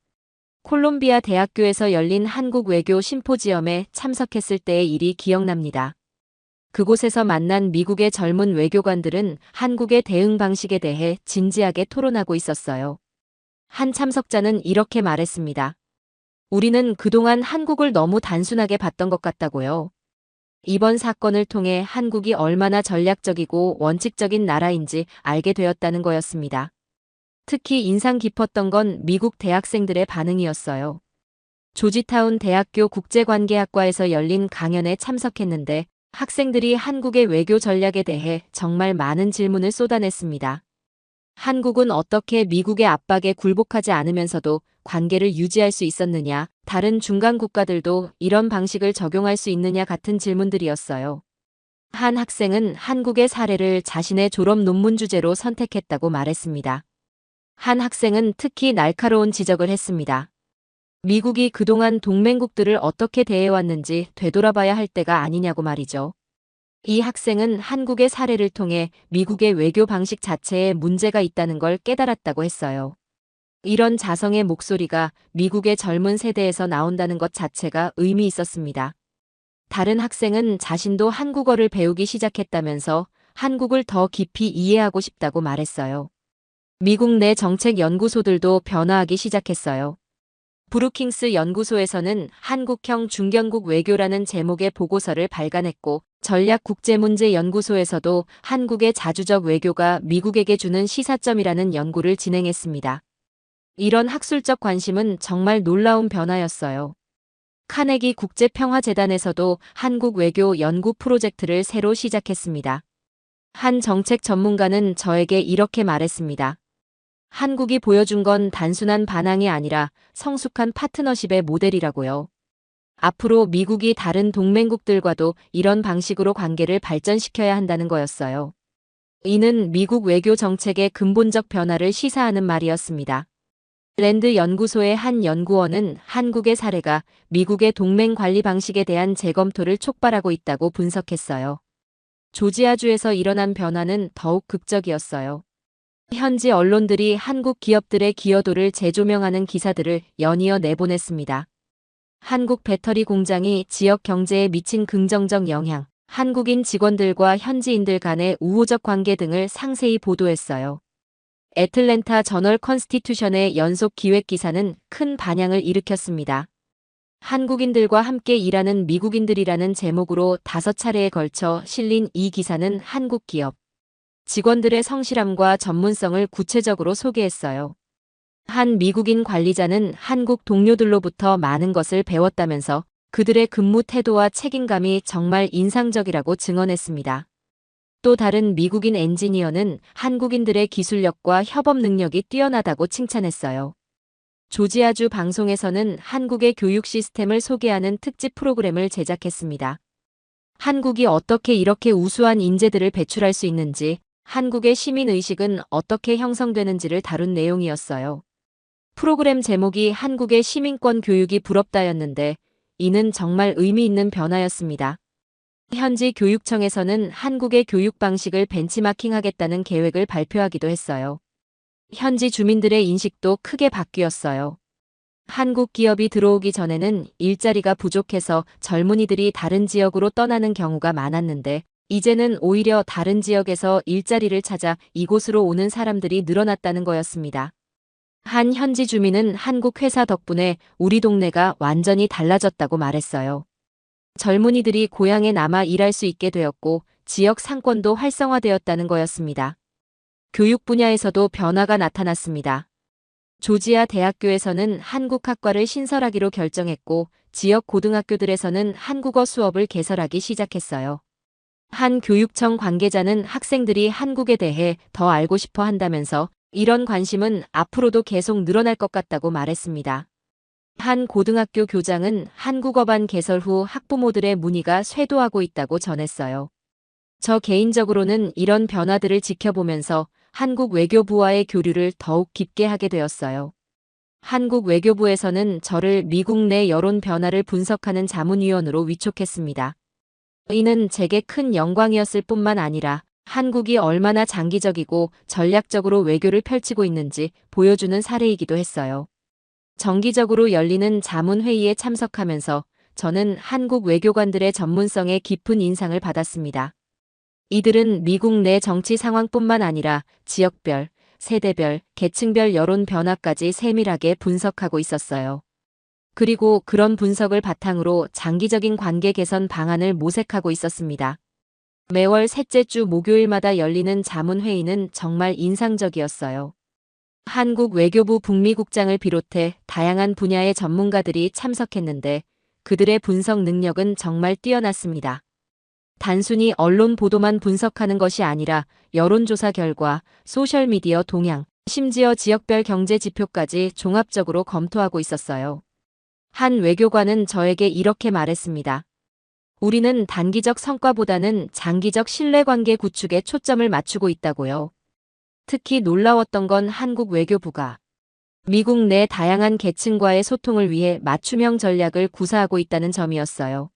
콜롬비아 대학교에서 열린 한국 외교 심포지엄에 참석했을 때의 일이 기억납니다. 그곳에서 만난 미국의 젊은 외교관들은 한국의 대응 방식에 대해 진지하게 토론하고 있었어요. 한 참석자는 이렇게 말했습니다. 우리는 그동안 한국을 너무 단순하게 봤던 것 같다고요. 이번 사건을 통해 한국이 얼마나 전략적이고 원칙적인 나라인지 알게 되었다는 거였습니다. 특히 인상 깊었던 건 미국 대학생들의 반응이었어요. 조지타운 대학교 국제관계학과에서 열린 강연에 참석했는데 학생들이 한국의 외교 전략에 대해 정말 많은 질문을 쏟아냈습니다. 한국은 어떻게 미국의 압박에 굴복하지 않으면서도 관계를 유지할 수 있었느냐, 다른 중간 국가들도 이런 방식을 적용할 수 있느냐 같은 질문들이었어요. 한 학생은 한국의 사례를 자신의 졸업 논문 주제로 선택했다고 말했습니다. 한 학생은 특히 날카로운 지적을 했습니다. 미국이 그동안 동맹국들을 어떻게 대해왔는지 되돌아봐야 할 때가 아니냐고 말이죠. 이 학생은 한국의 사례를 통해 미국의 외교 방식 자체에 문제가 있다는 걸 깨달았다고 했어요. 이런 자성의 목소리가 미국의 젊은 세대에서 나온다는 것 자체가 의미 있었습니다. 다른 학생은 자신도 한국어를 배우기 시작했다면서 한국을 더 깊이 이해하고 싶다고 말했어요. 미국 내 정책 연구소들도 변화하기 시작했어요. 브루킹스 연구소에서는 한국형 중견국 외교라는 제목의 보고서를 발간했고, 전략국제문제연구소에서도 한국의 자주적 외교가 미국에게 주는 시사점이라는 연구를 진행했습니다. 이런 학술적 관심은 정말 놀라운 변화였어요. 카네기 국제평화재단에서도 한국 외교 연구 프로젝트를 새로 시작했습니다. 한 정책 전문가는 저에게 이렇게 말했습니다. 한국이 보여준 건 단순한 반항이 아니라 성숙한 파트너십의 모델이라고요. 앞으로 미국이 다른 동맹국들과도 이런 방식으로 관계를 발전시켜야 한다는 거였어요. 이는 미국 외교 정책의 근본적 변화를 시사하는 말이었습니다. 랜드 연구소의 한 연구원은 한국의 사례가 미국의 동맹 관리 방식에 대한 재검토를 촉발하고 있다고 분석했어요. 조지아주에서 일어난 변화는 더욱 극적이었어요. 현지 언론들이 한국 기업들의 기여도를 재조명하는 기사들을 연이어 내보냈습니다. 한국 배터리 공장이 지역 경제에 미친 긍정적 영향, 한국인 직원들과 현지인들 간의 우호적 관계 등을 상세히 보도했어요. 애틀랜타 저널 컨스티튜션의 연속 기획 기사는 큰 반향을 일으켰습니다. 한국인들과 함께 일하는 미국인들이라는 제목으로 5차례에 걸쳐 실린 이 기사는 한국 기업 직원들의 성실함과 전문성을 구체적으로 소개했어요. 한 미국인 관리자는 한국 동료들로부터 많은 것을 배웠다면서 그들의 근무 태도와 책임감이 정말 인상적이라고 증언했습니다. 또 다른 미국인 엔지니어는 한국인들의 기술력과 협업 능력이 뛰어나다고 칭찬했어요. 조지아주 방송에서는 한국의 교육 시스템을 소개하는 특집 프로그램을 제작했습니다. 한국이 어떻게 이렇게 우수한 인재들을 배출할 수 있는지, 한국의 시민의식은 어떻게 형성되는지를 다룬 내용이었어요. 프로그램 제목이 한국의 시민권 교육이 부럽다였는데 이는 정말 의미 있는 변화였습니다. 현지 교육청에서는 한국의 교육 방식을 벤치마킹하겠다는 계획을 발표하기도 했어요. 현지 주민들의 인식도 크게 바뀌었어요. 한국 기업이 들어오기 전에는 일자리가 부족해서 젊은이들이 다른 지역으로 떠나는 경우가 많았는데 이제는 오히려 다른 지역에서 일자리를 찾아 이곳으로 오는 사람들이 늘어났다는 거였습니다. 한 현지 주민은 한국 회사 덕분에 우리 동네가 완전히 달라졌다고 말했어요. 젊은이들이 고향에 남아 일할 수 있게 되었고 지역 상권도 활성화되었다는 거였습니다. 교육 분야에서도 변화가 나타났습니다. 조지아 대학교에서는 한국학과를 신설하기로 결정했고 지역 고등학교들에서는 한국어 수업을 개설하기 시작했어요. 한 교육청 관계자는 학생들이 한국에 대해 더 알고 싶어 한다면서 이런 관심은 앞으로도 계속 늘어날 것 같다고 말했습니다. 한 고등학교 교장은 한국어반 개설 후 학부모들의 문의가 쇄도하고 있다고 전했어요. 저 개인적으로는 이런 변화들을 지켜보면서 한국 외교부와의 교류를 더욱 깊게 하게 되었어요. 한국 외교부에서는 저를 미국 내 여론 변화를 분석하는 자문위원으로 위촉했습니다. 이는 제게 큰 영광이었을 뿐만 아니라 한국이 얼마나 장기적이고 전략적으로 외교를 펼치고 있는지 보여주는 사례이기도 했어요. 정기적으로 열리는 자문회의에 참석하면서 저는 한국 외교관들의 전문성에 깊은 인상을 받았습니다. 이들은 미국 내 정치 상황뿐만 아니라 지역별, 세대별, 계층별 여론 변화까지 세밀하게 분석하고 있었어요. 그리고 그런 분석을 바탕으로 장기적인 관계 개선 방안을 모색하고 있었습니다. 매월 셋째 주 목요일마다 열리는 자문회의는 정말 인상적이었어요. 한국 외교부 북미국장을 비롯해 다양한 분야의 전문가들이 참석했는데 그들의 분석 능력은 정말 뛰어났습니다. 단순히 언론 보도만 분석하는 것이 아니라 여론조사 결과, 소셜미디어 동향, 심지어 지역별 경제 지표까지 종합적으로 검토하고 있었어요. 한 외교관은 저에게 이렇게 말했습니다. 우리는 단기적 성과보다는 장기적 신뢰관계 구축에 초점을 맞추고 있다고요. 특히 놀라웠던 건 한국 외교부가 미국 내 다양한 계층과의 소통을 위해 맞춤형 전략을 구사하고 있다는 점이었어요.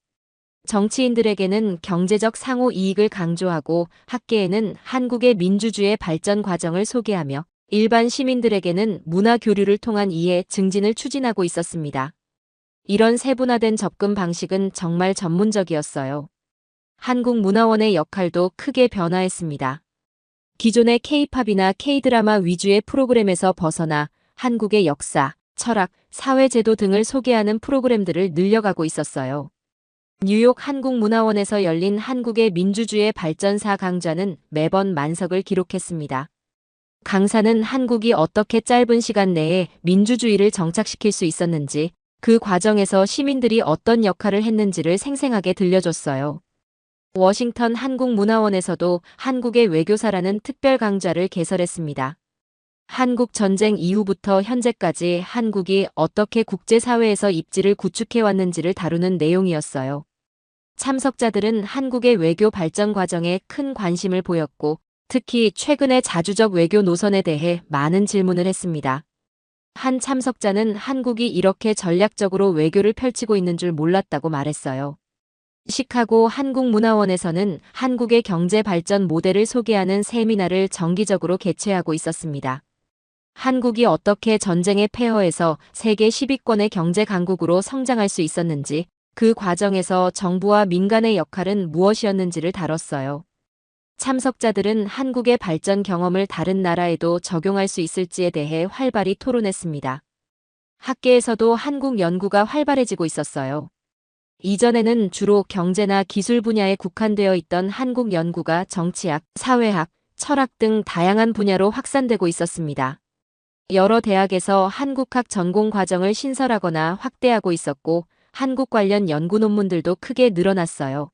정치인들에게는 경제적 상호 이익을 강조하고 학계에는 한국의 민주주의 발전 과정을 소개하며 일반 시민들에게는 문화 교류를 통한 이해 증진을 추진하고 있었습니다. 이런 세분화된 접근 방식은 정말 전문적이었어요. 한국문화원의 역할도 크게 변화했습니다. 기존의 K-팝이나 K-드라마 위주의 프로그램에서 벗어나 한국의 역사, 철학, 사회제도 등을 소개하는 프로그램들을 늘려가고 있었어요. 뉴욕 한국문화원에서 열린 한국의 민주주의 발전사 강좌는 매번 만석을 기록했습니다. 강사는 한국이 어떻게 짧은 시간 내에 민주주의를 정착시킬 수 있었는지, 그 과정에서 시민들이 어떤 역할을 했는지를 생생하게 들려줬어요. 워싱턴 한국문화원에서도 한국의 외교사라는 특별 강좌를 개설했습니다. 한국 전쟁 이후부터 현재까지 한국이 어떻게 국제사회에서 입지를 구축해왔는지를 다루는 내용이었어요. 참석자들은 한국의 외교 발전 과정에 큰 관심을 보였고, 특히 최근의 자주적 외교 노선에 대해 많은 질문을 했습니다. 한 참석자는 한국이 이렇게 전략적으로 외교를 펼치고 있는 줄 몰랐다고 말했어요. 시카고 한국문화원에서는 한국의 경제 발전 모델을 소개하는 세미나를 정기적으로 개최하고 있었습니다. 한국이 어떻게 전쟁의 폐허에서 세계 10위권의 경제 강국으로 성장할 수 있었는지, 그 과정에서 정부와 민간의 역할은 무엇이었는지를 다뤘어요. 참석자들은 한국의 발전 경험을 다른 나라에도 적용할 수 있을지에 대해 활발히 토론했습니다. 학계에서도 한국 연구가 활발해지고 있었어요. 이전에는 주로 경제나 기술 분야에 국한되어 있던 한국 연구가 정치학, 사회학, 철학 등 다양한 분야로 확산되고 있었습니다. 여러 대학에서 한국학 전공 과정을 신설하거나 확대하고 있었고, 한국 관련 연구 논문들도 크게 늘어났어요.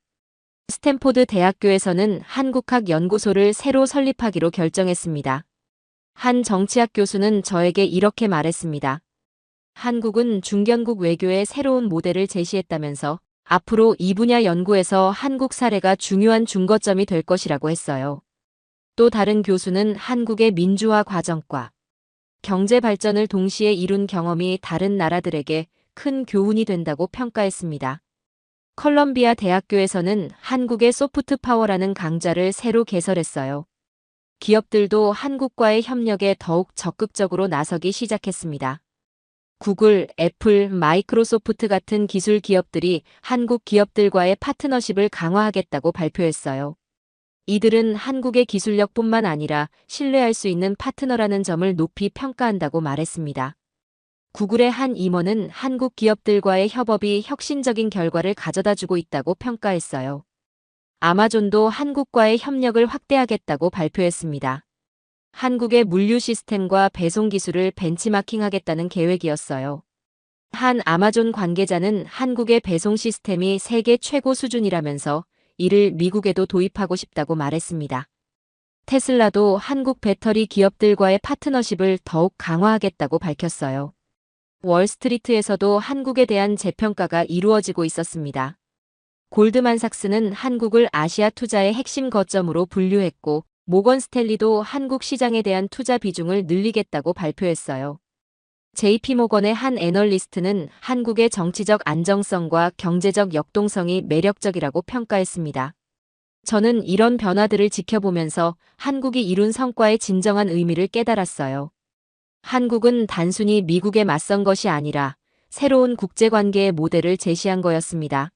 스탠포드 대학교에서는 한국학 연구소를 새로 설립하기로 결정했습니다. 한 정치학 교수는 저에게 이렇게 말했습니다. 한국은 중견국 외교의 새로운 모델을 제시했다면서 앞으로 이 분야 연구에서 한국 사례가 중요한 중거점이 될 것이라고 했어요. 또 다른 교수는 한국의 민주화 과정과 경제 발전을 동시에 이룬 경험이 다른 나라들에게 큰 교훈이 된다고 평가했습니다. 컬럼비아 대학교에서는 한국의 소프트 파워라는 강좌를 새로 개설했어요. 기업들도 한국과의 협력에 더욱 적극적으로 나서기 시작했습니다. 구글, 애플, 마이크로소프트 같은 기술 기업들이 한국 기업들과의 파트너십을 강화하겠다고 발표했어요. 이들은 한국의 기술력뿐만 아니라 신뢰할 수 있는 파트너라는 점을 높이 평가한다고 말했습니다. 구글의 한 임원은 한국 기업들과의 협업이 혁신적인 결과를 가져다주고 있다고 평가했어요. 아마존도 한국과의 협력을 확대하겠다고 발표했습니다. 한국의 물류 시스템과 배송 기술을 벤치마킹하겠다는 계획이었어요. 한 아마존 관계자는 한국의 배송 시스템이 세계 최고 수준이라면서 이를 미국에도 도입하고 싶다고 말했습니다. 테슬라도 한국 배터리 기업들과의 파트너십을 더욱 강화하겠다고 밝혔어요. 월스트리트에서도 한국에 대한 재평가가 이루어지고 있었습니다. 골드만삭스는 한국을 아시아 투자의 핵심 거점으로 분류했고, 모건 스탠리도 한국 시장에 대한 투자 비중을 늘리겠다고 발표했어요. JP모건의 한 애널리스트는 한국의 정치적 안정성과 경제적 역동성이 매력적이라고 평가했습니다. 저는 이런 변화들을 지켜보면서 한국이 이룬 성과의 진정한 의미를 깨달았어요. 한국은 단순히 미국에 맞선 것이 아니라 새로운 국제관계의 모델을 제시한 거였습니다.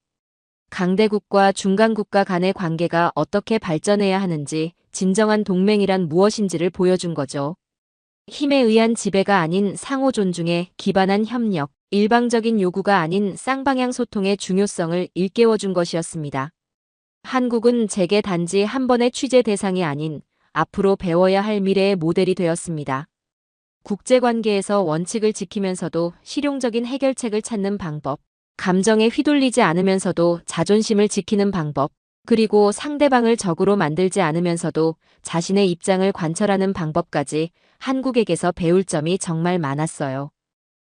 강대국과 중간국가 간의 관계가 어떻게 발전해야 하는지, 진정한 동맹이란 무엇인지를 보여준 거죠. 힘에 의한 지배가 아닌 상호 존중에 기반한 협력, 일방적인 요구가 아닌 쌍방향 소통의 중요성을 일깨워준 것이었습니다. 한국은 제게 단지 한 번의 취재 대상이 아닌 앞으로 배워야 할 미래의 모델이 되었습니다. 국제관계에서 원칙을 지키면서도 실용적인 해결책을 찾는 방법, 감정에 휘둘리지 않으면서도 자존심을 지키는 방법, 그리고 상대방을 적으로 만들지 않으면서도 자신의 입장을 관철하는 방법까지 한국에게서 배울 점이 정말 많았어요.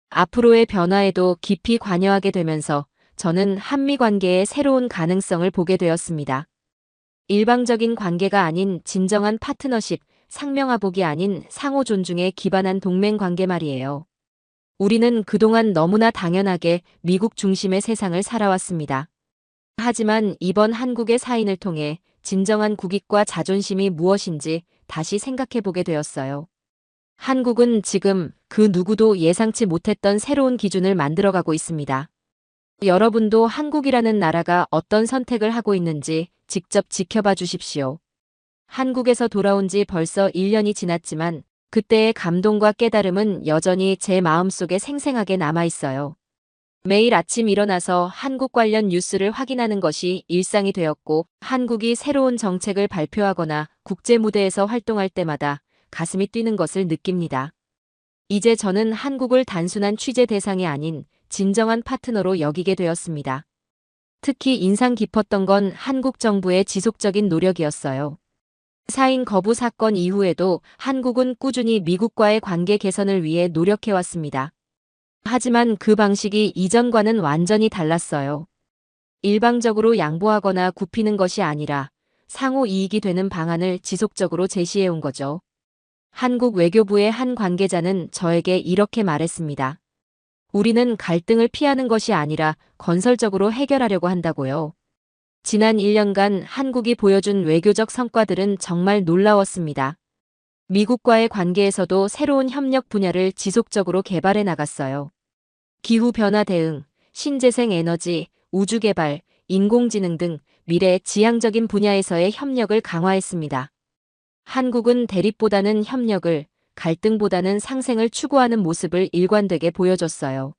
앞으로의 변화에도 깊이 관여하게 되면서 저는 한미 관계의 새로운 가능성을 보게 되었습니다. 일방적인 관계가 아닌 진정한 파트너십, 상명하복이 아닌 상호 존중에 기반한 동맹 관계 말이에요. 우리는 그동안 너무나 당연하게 미국 중심의 세상을 살아왔습니다. 하지만 이번 한국의 사인을 통해 진정한 국익과 자존심이 무엇인지 다시 생각해보게 되었어요. 한국은 지금 그 누구도 예상치 못했던 새로운 기준을 만들어가고 있습니다. 여러분도 한국이라는 나라가 어떤 선택을 하고 있는지 직접 지켜봐 주십시오. 한국에서 돌아온 지 벌써 1년이 지났지만 그때의 감동과 깨달음은 여전히 제 마음속에 생생하게 남아있어요. 매일 아침 일어나서 한국 관련 뉴스를 확인하는 것이 일상이 되었고, 한국이 새로운 정책을 발표하거나 국제 무대에서 활동할 때마다 가슴이 뛰는 것을 느낍니다. 이제 저는 한국을 단순한 취재 대상이 아닌 진정한 파트너로 여기게 되었습니다. 특히 인상 깊었던 건 한국 정부의 지속적인 노력이었어요. 사인 거부 사건 이후에도 한국은 꾸준히 미국과의 관계 개선을 위해 노력해왔습니다. 하지만 그 방식이 이전과는 완전히 달랐어요. 일방적으로 양보하거나 굽히는 것이 아니라 상호 이익이 되는 방안을 지속적으로 제시해온 거죠. 한국 외교부의 한 관계자는 저에게 이렇게 말했습니다. 우리는 갈등을 피하는 것이 아니라 건설적으로 해결하려고 한다고요. 지난 1년간 한국이 보여준 외교적 성과들은 정말 놀라웠습니다. 미국과의 관계에서도 새로운 협력 분야를 지속적으로 개발해 나갔어요. 기후변화 대응, 신재생 에너지, 우주개발, 인공지능 등 미래 지향적인 분야에서의 협력을 강화했습니다. 한국은 대립보다는 협력을, 갈등보다는 상생을 추구하는 모습을 일관되게 보여줬어요.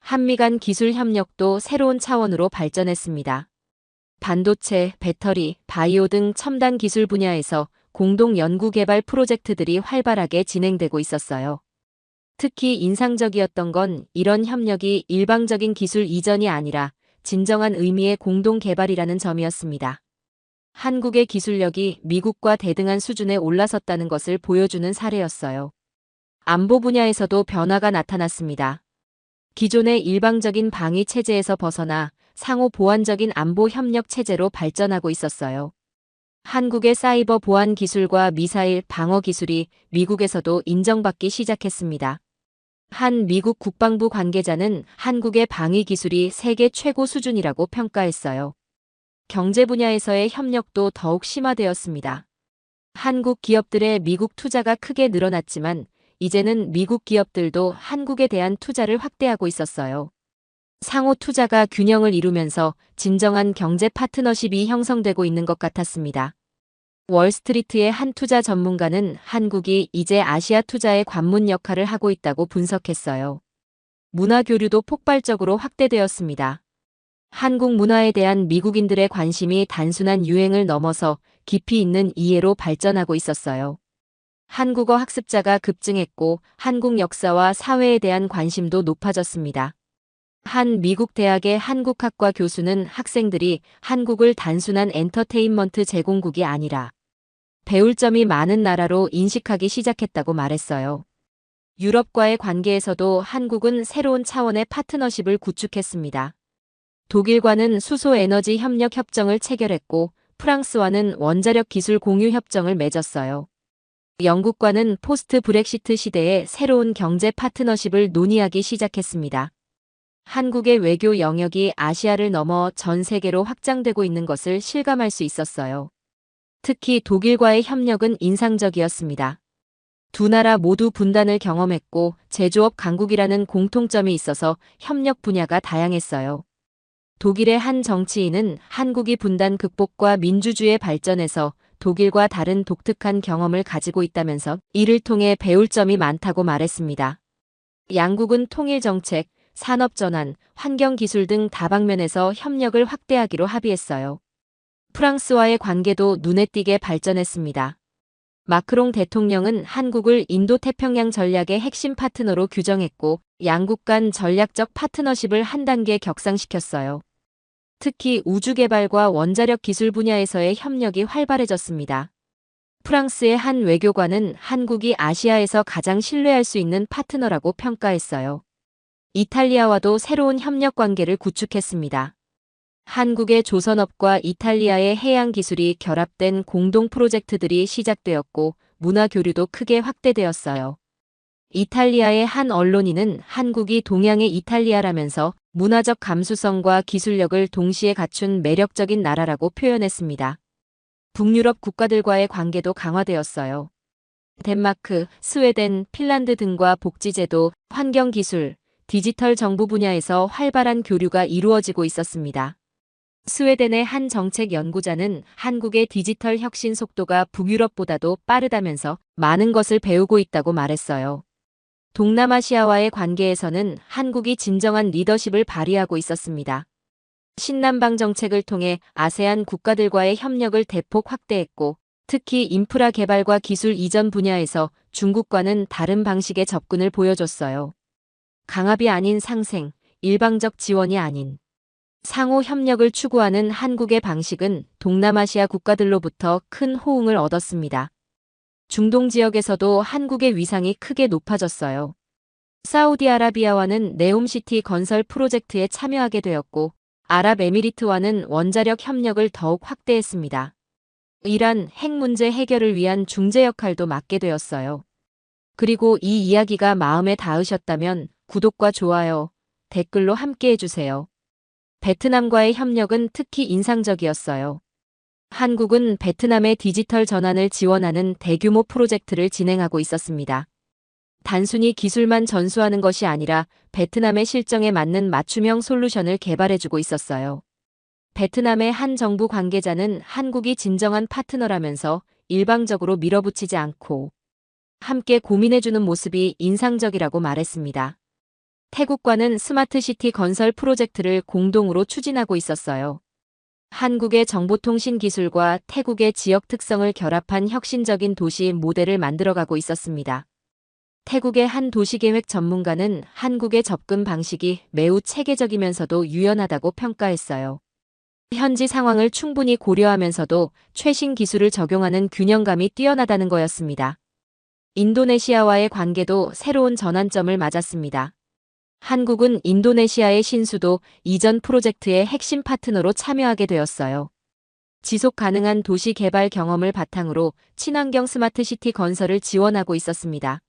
한미 간 기술 협력도 새로운 차원으로 발전했습니다. 반도체, 배터리, 바이오 등 첨단 기술 분야에서 공동 연구 개발 프로젝트들이 활발하게 진행되고 있었어요. 특히 인상적이었던 건 이런 협력이 일방적인 기술 이전이 아니라 진정한 의미의 공동 개발이라는 점이었습니다. 한국의 기술력이 미국과 대등한 수준에 올라섰다는 것을 보여주는 사례였어요. 안보 분야에서도 변화가 나타났습니다. 기존의 일방적인 방위 체제에서 벗어나 상호 보완적인 안보 협력 체제로 발전하고 있었어요. 한국의 사이버 보안 기술과 미사일 방어 기술이 미국에서도 인정받기 시작했습니다. 한 미국 국방부 관계자는 한국의 방위 기술이 세계 최고 수준이라고 평가했어요. 경제 분야에서의 협력도 더욱 심화되었습니다. 한국 기업들의 미국 투자가 크게 늘어났지만 이제는 미국 기업들도 한국에 대한 투자를 확대하고 있었어요. 상호 투자가 균형을 이루면서 진정한 경제 파트너십이 형성되고 있는 것 같았습니다. 월스트리트의 한 투자 전문가는 한국이 이제 아시아 투자의 관문 역할을 하고 있다고 분석했어요. 문화 교류도 폭발적으로 확대되었습니다. 한국 문화에 대한 미국인들의 관심이 단순한 유행을 넘어서 깊이 있는 이해로 발전하고 있었어요. 한국어 학습자가 급증했고 한국 역사와 사회에 대한 관심도 높아졌습니다. 한 미국 대학의 한국학과 교수는 학생들이 한국을 단순한 엔터테인먼트 제공국이 아니라 배울 점이 많은 나라로 인식하기 시작했다고 말했어요. 유럽과의 관계에서도 한국은 새로운 차원의 파트너십을 구축했습니다. 독일과는 수소 에너지 협력 협정을 체결했고 프랑스와는 원자력 기술 공유 협정을 맺었어요. 영국과는 포스트 브렉시트 시대에 새로운 경제 파트너십을 논의하기 시작했습니다. 한국의 외교 영역이 아시아를 넘어 전 세계로 확장되고 있는 것을 실감할 수 있었어요. 특히 독일과의 협력은 인상적이었습니다. 두 나라 모두 분단을 경험했고 제조업 강국이라는 공통점이 있어서 협력 분야가 다양했어요. 독일의 한 정치인은 한국이 분단 극복과 민주주의 발전에서 독일과 다른 독특한 경험을 가지고 있다면서 이를 통해 배울 점이 많다고 말했습니다. 양국은 통일 정책, 산업 전환, 환경 기술 등 다방면에서 협력을 확대하기로 합의했어요. 프랑스와의 관계도 눈에 띄게 발전했습니다. 마크롱 대통령은 한국을 인도태평양 전략의 핵심 파트너로 규정했고 양국 간 전략적 파트너십을 한 단계 격상시켰어요. 특히 우주개발과 원자력 기술 분야에서의 협력이 활발해졌습니다. 프랑스의 한 외교관은 한국이 아시아에서 가장 신뢰할 수 있는 파트너라고 평가했어요. 이탈리아와도 새로운 협력 관계를 구축했습니다. 한국의 조선업과 이탈리아의 해양 기술이 결합된 공동 프로젝트들이 시작되었고 문화 교류도 크게 확대되었어요. 이탈리아의 한 언론인은 한국이 동양의 이탈리아라면서 문화적 감수성과 기술력을 동시에 갖춘 매력적인 나라라고 표현했습니다. 북유럽 국가들과의 관계도 강화되었어요. 덴마크, 스웨덴, 핀란드 등과 복지제도, 환경기술, 디지털 정부 분야에서 활발한 교류가 이루어지고 있었습니다. 스웨덴의 한 정책 연구자는 한국의 디지털 혁신 속도가 북유럽보다도 빠르다면서 많은 것을 배우고 있다고 말했어요. 동남아시아와의 관계에서는 한국이 진정한 리더십을 발휘하고 있었습니다. 신남방 정책을 통해 아세안 국가들과의 협력을 대폭 확대했고, 특히 인프라 개발과 기술 이전 분야에서 중국과는 다른 방식의 접근을 보여줬어요. 강압이 아닌 상생, 일방적 지원이 아닌 상호 협력을 추구하는 한국의 방식은 동남아시아 국가들로부터 큰 호응을 얻었습니다. 중동 지역에서도 한국의 위상이 크게 높아졌어요. 사우디아라비아와는 네옴시티 건설 프로젝트에 참여하게 되었고, 아랍에미리트와는 원자력 협력을 더욱 확대했습니다. 이란 핵 문제 해결을 위한 중재 역할도 맡게 되었어요. 그리고 이 이야기가 마음에 닿으셨다면 구독과 좋아요, 댓글로 함께 해주세요. 베트남과의 협력은 특히 인상적이었어요. 한국은 베트남의 디지털 전환을 지원하는 대규모 프로젝트를 진행하고 있었습니다. 단순히 기술만 전수하는 것이 아니라 베트남의 실정에 맞는 맞춤형 솔루션을 개발해주고 있었어요. 베트남의 한 정부 관계자는 한국이 진정한 파트너라면서 일방적으로 밀어붙이지 않고 함께 고민해주는 모습이 인상적이라고 말했습니다. 태국과는 스마트시티 건설 프로젝트를 공동으로 추진하고 있었어요. 한국의 정보통신 기술과 태국의 지역 특성을 결합한 혁신적인 도시 모델을 만들어가고 있었습니다. 태국의 한 도시계획 전문가는 한국의 접근 방식이 매우 체계적이면서도 유연하다고 평가했어요. 현지 상황을 충분히 고려하면서도 최신 기술을 적용하는 균형감이 뛰어나다는 거였습니다. 인도네시아와의 관계도 새로운 전환점을 맞았습니다. 한국은 인도네시아의 신수도 이전 프로젝트의 핵심 파트너로 참여하게 되었어요. 지속 가능한 도시 개발 경험을 바탕으로 친환경 스마트시티 건설을 지원하고 있었습니다.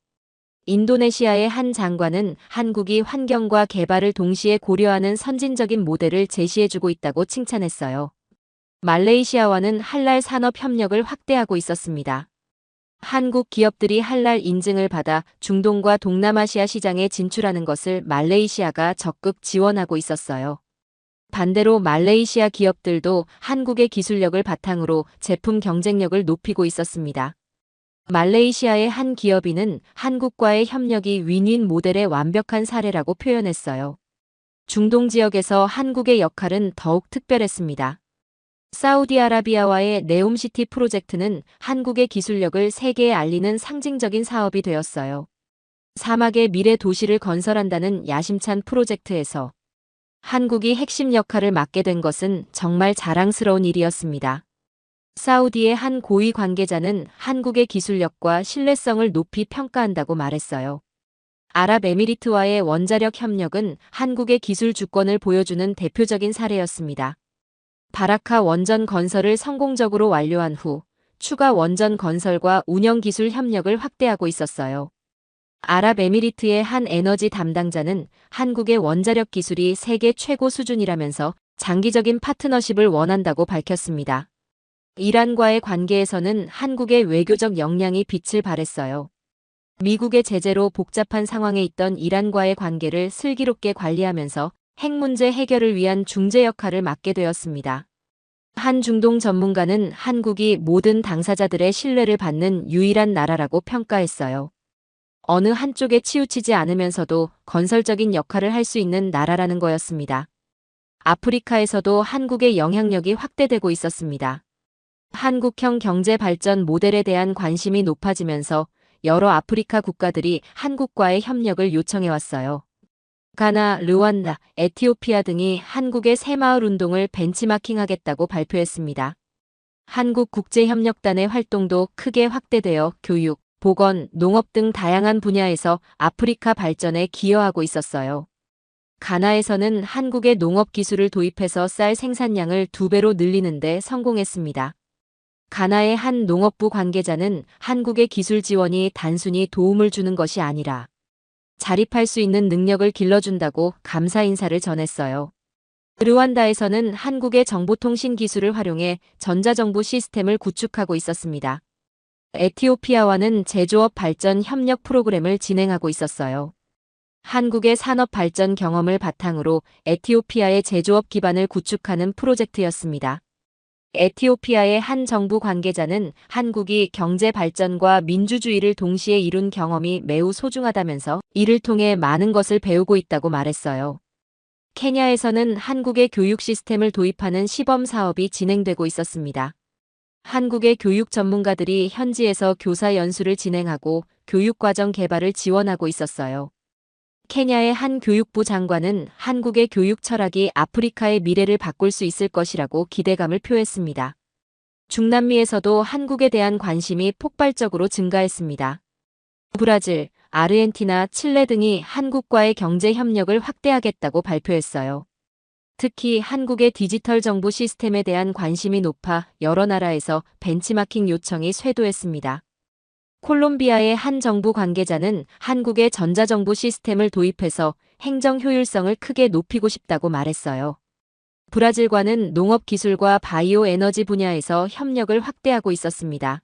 인도네시아의 한 장관은 한국이 환경과 개발을 동시에 고려하는 선진적인 모델을 제시해주고 있다고 칭찬했어요. 말레이시아와는 할랄 산업 협력을 확대하고 있었습니다. 한국 기업들이 할랄 인증을 받아 중동과 동남아시아 시장에 진출하는 것을 말레이시아가 적극 지원하고 있었어요. 반대로 말레이시아 기업들도 한국의 기술력을 바탕으로 제품 경쟁력을 높이고 있었습니다. 말레이시아의 한 기업인은 한국과의 협력이 윈윈 모델의 완벽한 사례라고 표현했어요. 중동 지역에서 한국의 역할은 더욱 특별했습니다. 사우디아라비아와의 네옴시티 프로젝트는 한국의 기술력을 세계에 알리는 상징적인 사업이 되었어요. 사막의 미래 도시를 건설한다는 야심찬 프로젝트에서 한국이 핵심 역할을 맡게 된 것은 정말 자랑스러운 일이었습니다. 사우디의 한 고위 관계자는 한국의 기술력과 신뢰성을 높이 평가한다고 말했어요. 아랍에미리트와의 원자력 협력은 한국의 기술 주권을 보여주는 대표적인 사례였습니다. 바라카 원전 건설을 성공적으로 완료한 후 추가 원전 건설과 운영 기술 협력을 확대하고 있었어요. 아랍에미리트의 한 에너지 담당자는 한국의 원자력 기술이 세계 최고 수준이라면서 장기적인 파트너십을 원한다고 밝혔습니다. 이란과의 관계에서는 한국의 외교적 역량이 빛을 발했어요. 미국의 제재로 복잡한 상황에 있던 이란과의 관계를 슬기롭게 관리하면서 핵 문제 해결을 위한 중재 역할을 맡게 되었습니다. 한 중동 전문가는 한국이 모든 당사자들의 신뢰를 받는 유일한 나라라고 평가했어요. 어느 한쪽에 치우치지 않으면서도 건설적인 역할을 할 수 있는 나라라는 거였습니다. 아프리카에서도 한국의 영향력이 확대되고 있었습니다. 한국형 경제 발전 모델에 대한 관심이 높아지면서 여러 아프리카 국가들이 한국과의 협력을 요청해왔어요. 가나, 르완다, 에티오피아 등이 한국의 새마을 운동을 벤치마킹하겠다고 발표했습니다. 한국국제협력단의 활동도 크게 확대되어 교육, 보건, 농업 등 다양한 분야에서 아프리카 발전에 기여하고 있었어요. 가나에서는 한국의 농업 기술을 도입해서 쌀 생산량을 2배로 늘리는 데 성공했습니다. 가나의 한 농업부 관계자는 한국의 기술 지원이 단순히 도움을 주는 것이 아니라 자립할 수 있는 능력을 길러준다고 감사 인사를 전했어요. 르완다에서는 한국의 정보통신 기술을 활용해 전자정부 시스템을 구축하고 있었습니다. 에티오피아와는 제조업 발전 협력 프로그램을 진행하고 있었어요. 한국의 산업 발전 경험을 바탕으로 에티오피아의 제조업 기반을 구축하는 프로젝트였습니다. 에티오피아의 한 정부 관계자는 한국이 경제 발전과 민주주의를 동시에 이룬 경험이 매우 소중하다면서 이를 통해 많은 것을 배우고 있다고 말했어요. 케냐에서는 한국의 교육 시스템을 도입하는 시범 사업이 진행되고 있었습니다. 한국의 교육 전문가들이 현지에서 교사 연수를 진행하고 교육과정 개발을 지원하고 있었어요. 케냐의 한 교육부 장관은 한국의 교육 철학이 아프리카의 미래를 바꿀 수 있을 것이라고 기대감을 표했습니다. 중남미에서도 한국에 대한 관심이 폭발적으로 증가했습니다. 브라질, 아르헨티나, 칠레 등이 한국과의 경제 협력을 확대하겠다고 발표했어요. 특히 한국의 디지털 정보 시스템에 대한 관심이 높아 여러 나라에서 벤치마킹 요청이 쇄도했습니다. 콜롬비아의 한 정부 관계자는 한국의 전자정부 시스템을 도입해서 행정 효율성을 크게 높이고 싶다고 말했어요. 브라질과는 농업 기술과 바이오 에너지 분야에서 협력을 확대하고 있었습니다.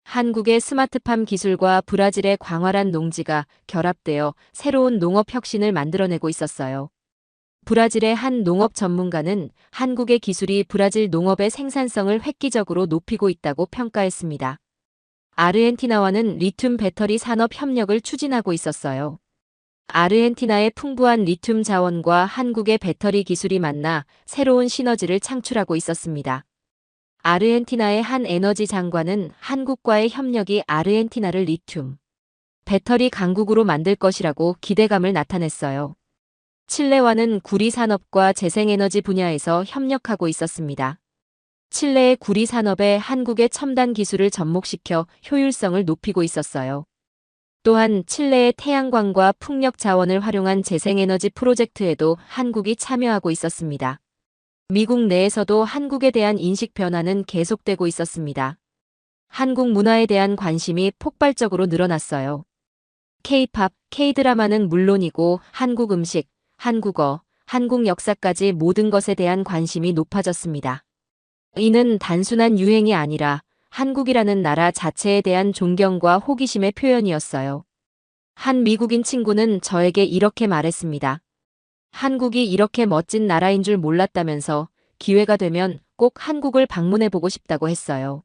한국의 스마트팜 기술과 브라질의 광활한 농지가 결합되어 새로운 농업 혁신을 만들어내고 있었어요. 브라질의 한 농업 전문가는 한국의 기술이 브라질 농업의 생산성을 획기적으로 높이고 있다고 평가했습니다. 아르헨티나와는 리튬 배터리 산업 협력을 추진하고 있었어요. 아르헨티나의 풍부한 리튬 자원과 한국의 배터리 기술이 만나 새로운 시너지를 창출하고 있었습니다. 아르헨티나의 한 에너지 장관은 한국과의 협력이 아르헨티나를 리튬 배터리 강국으로 만들 것이라고 기대감을 나타냈어요. 칠레와는 구리 산업과 재생에너지 분야에서 협력하고 있었습니다. 칠레의 구리 산업에 한국의 첨단 기술을 접목시켜 효율성을 높이고 있었어요. 또한 칠레의 태양광과 풍력 자원을 활용한 재생에너지 프로젝트에도 한국이 참여하고 있었습니다. 미국 내에서도 한국에 대한 인식 변화는 계속되고 있었습니다. 한국 문화에 대한 관심이 폭발적으로 늘어났어요. K-팝, K-드라마는 물론이고 한국 음식, 한국어, 한국 역사까지 모든 것에 대한 관심이 높아졌습니다. 이는 단순한 유행이 아니라 한국이라는 나라 자체에 대한 존경과 호기심의 표현이었어요. 한 미국인 친구는 저에게 이렇게 말했습니다. 한국이 이렇게 멋진 나라인 줄 몰랐다면서 기회가 되면 꼭 한국을 방문해보고 싶다고 했어요.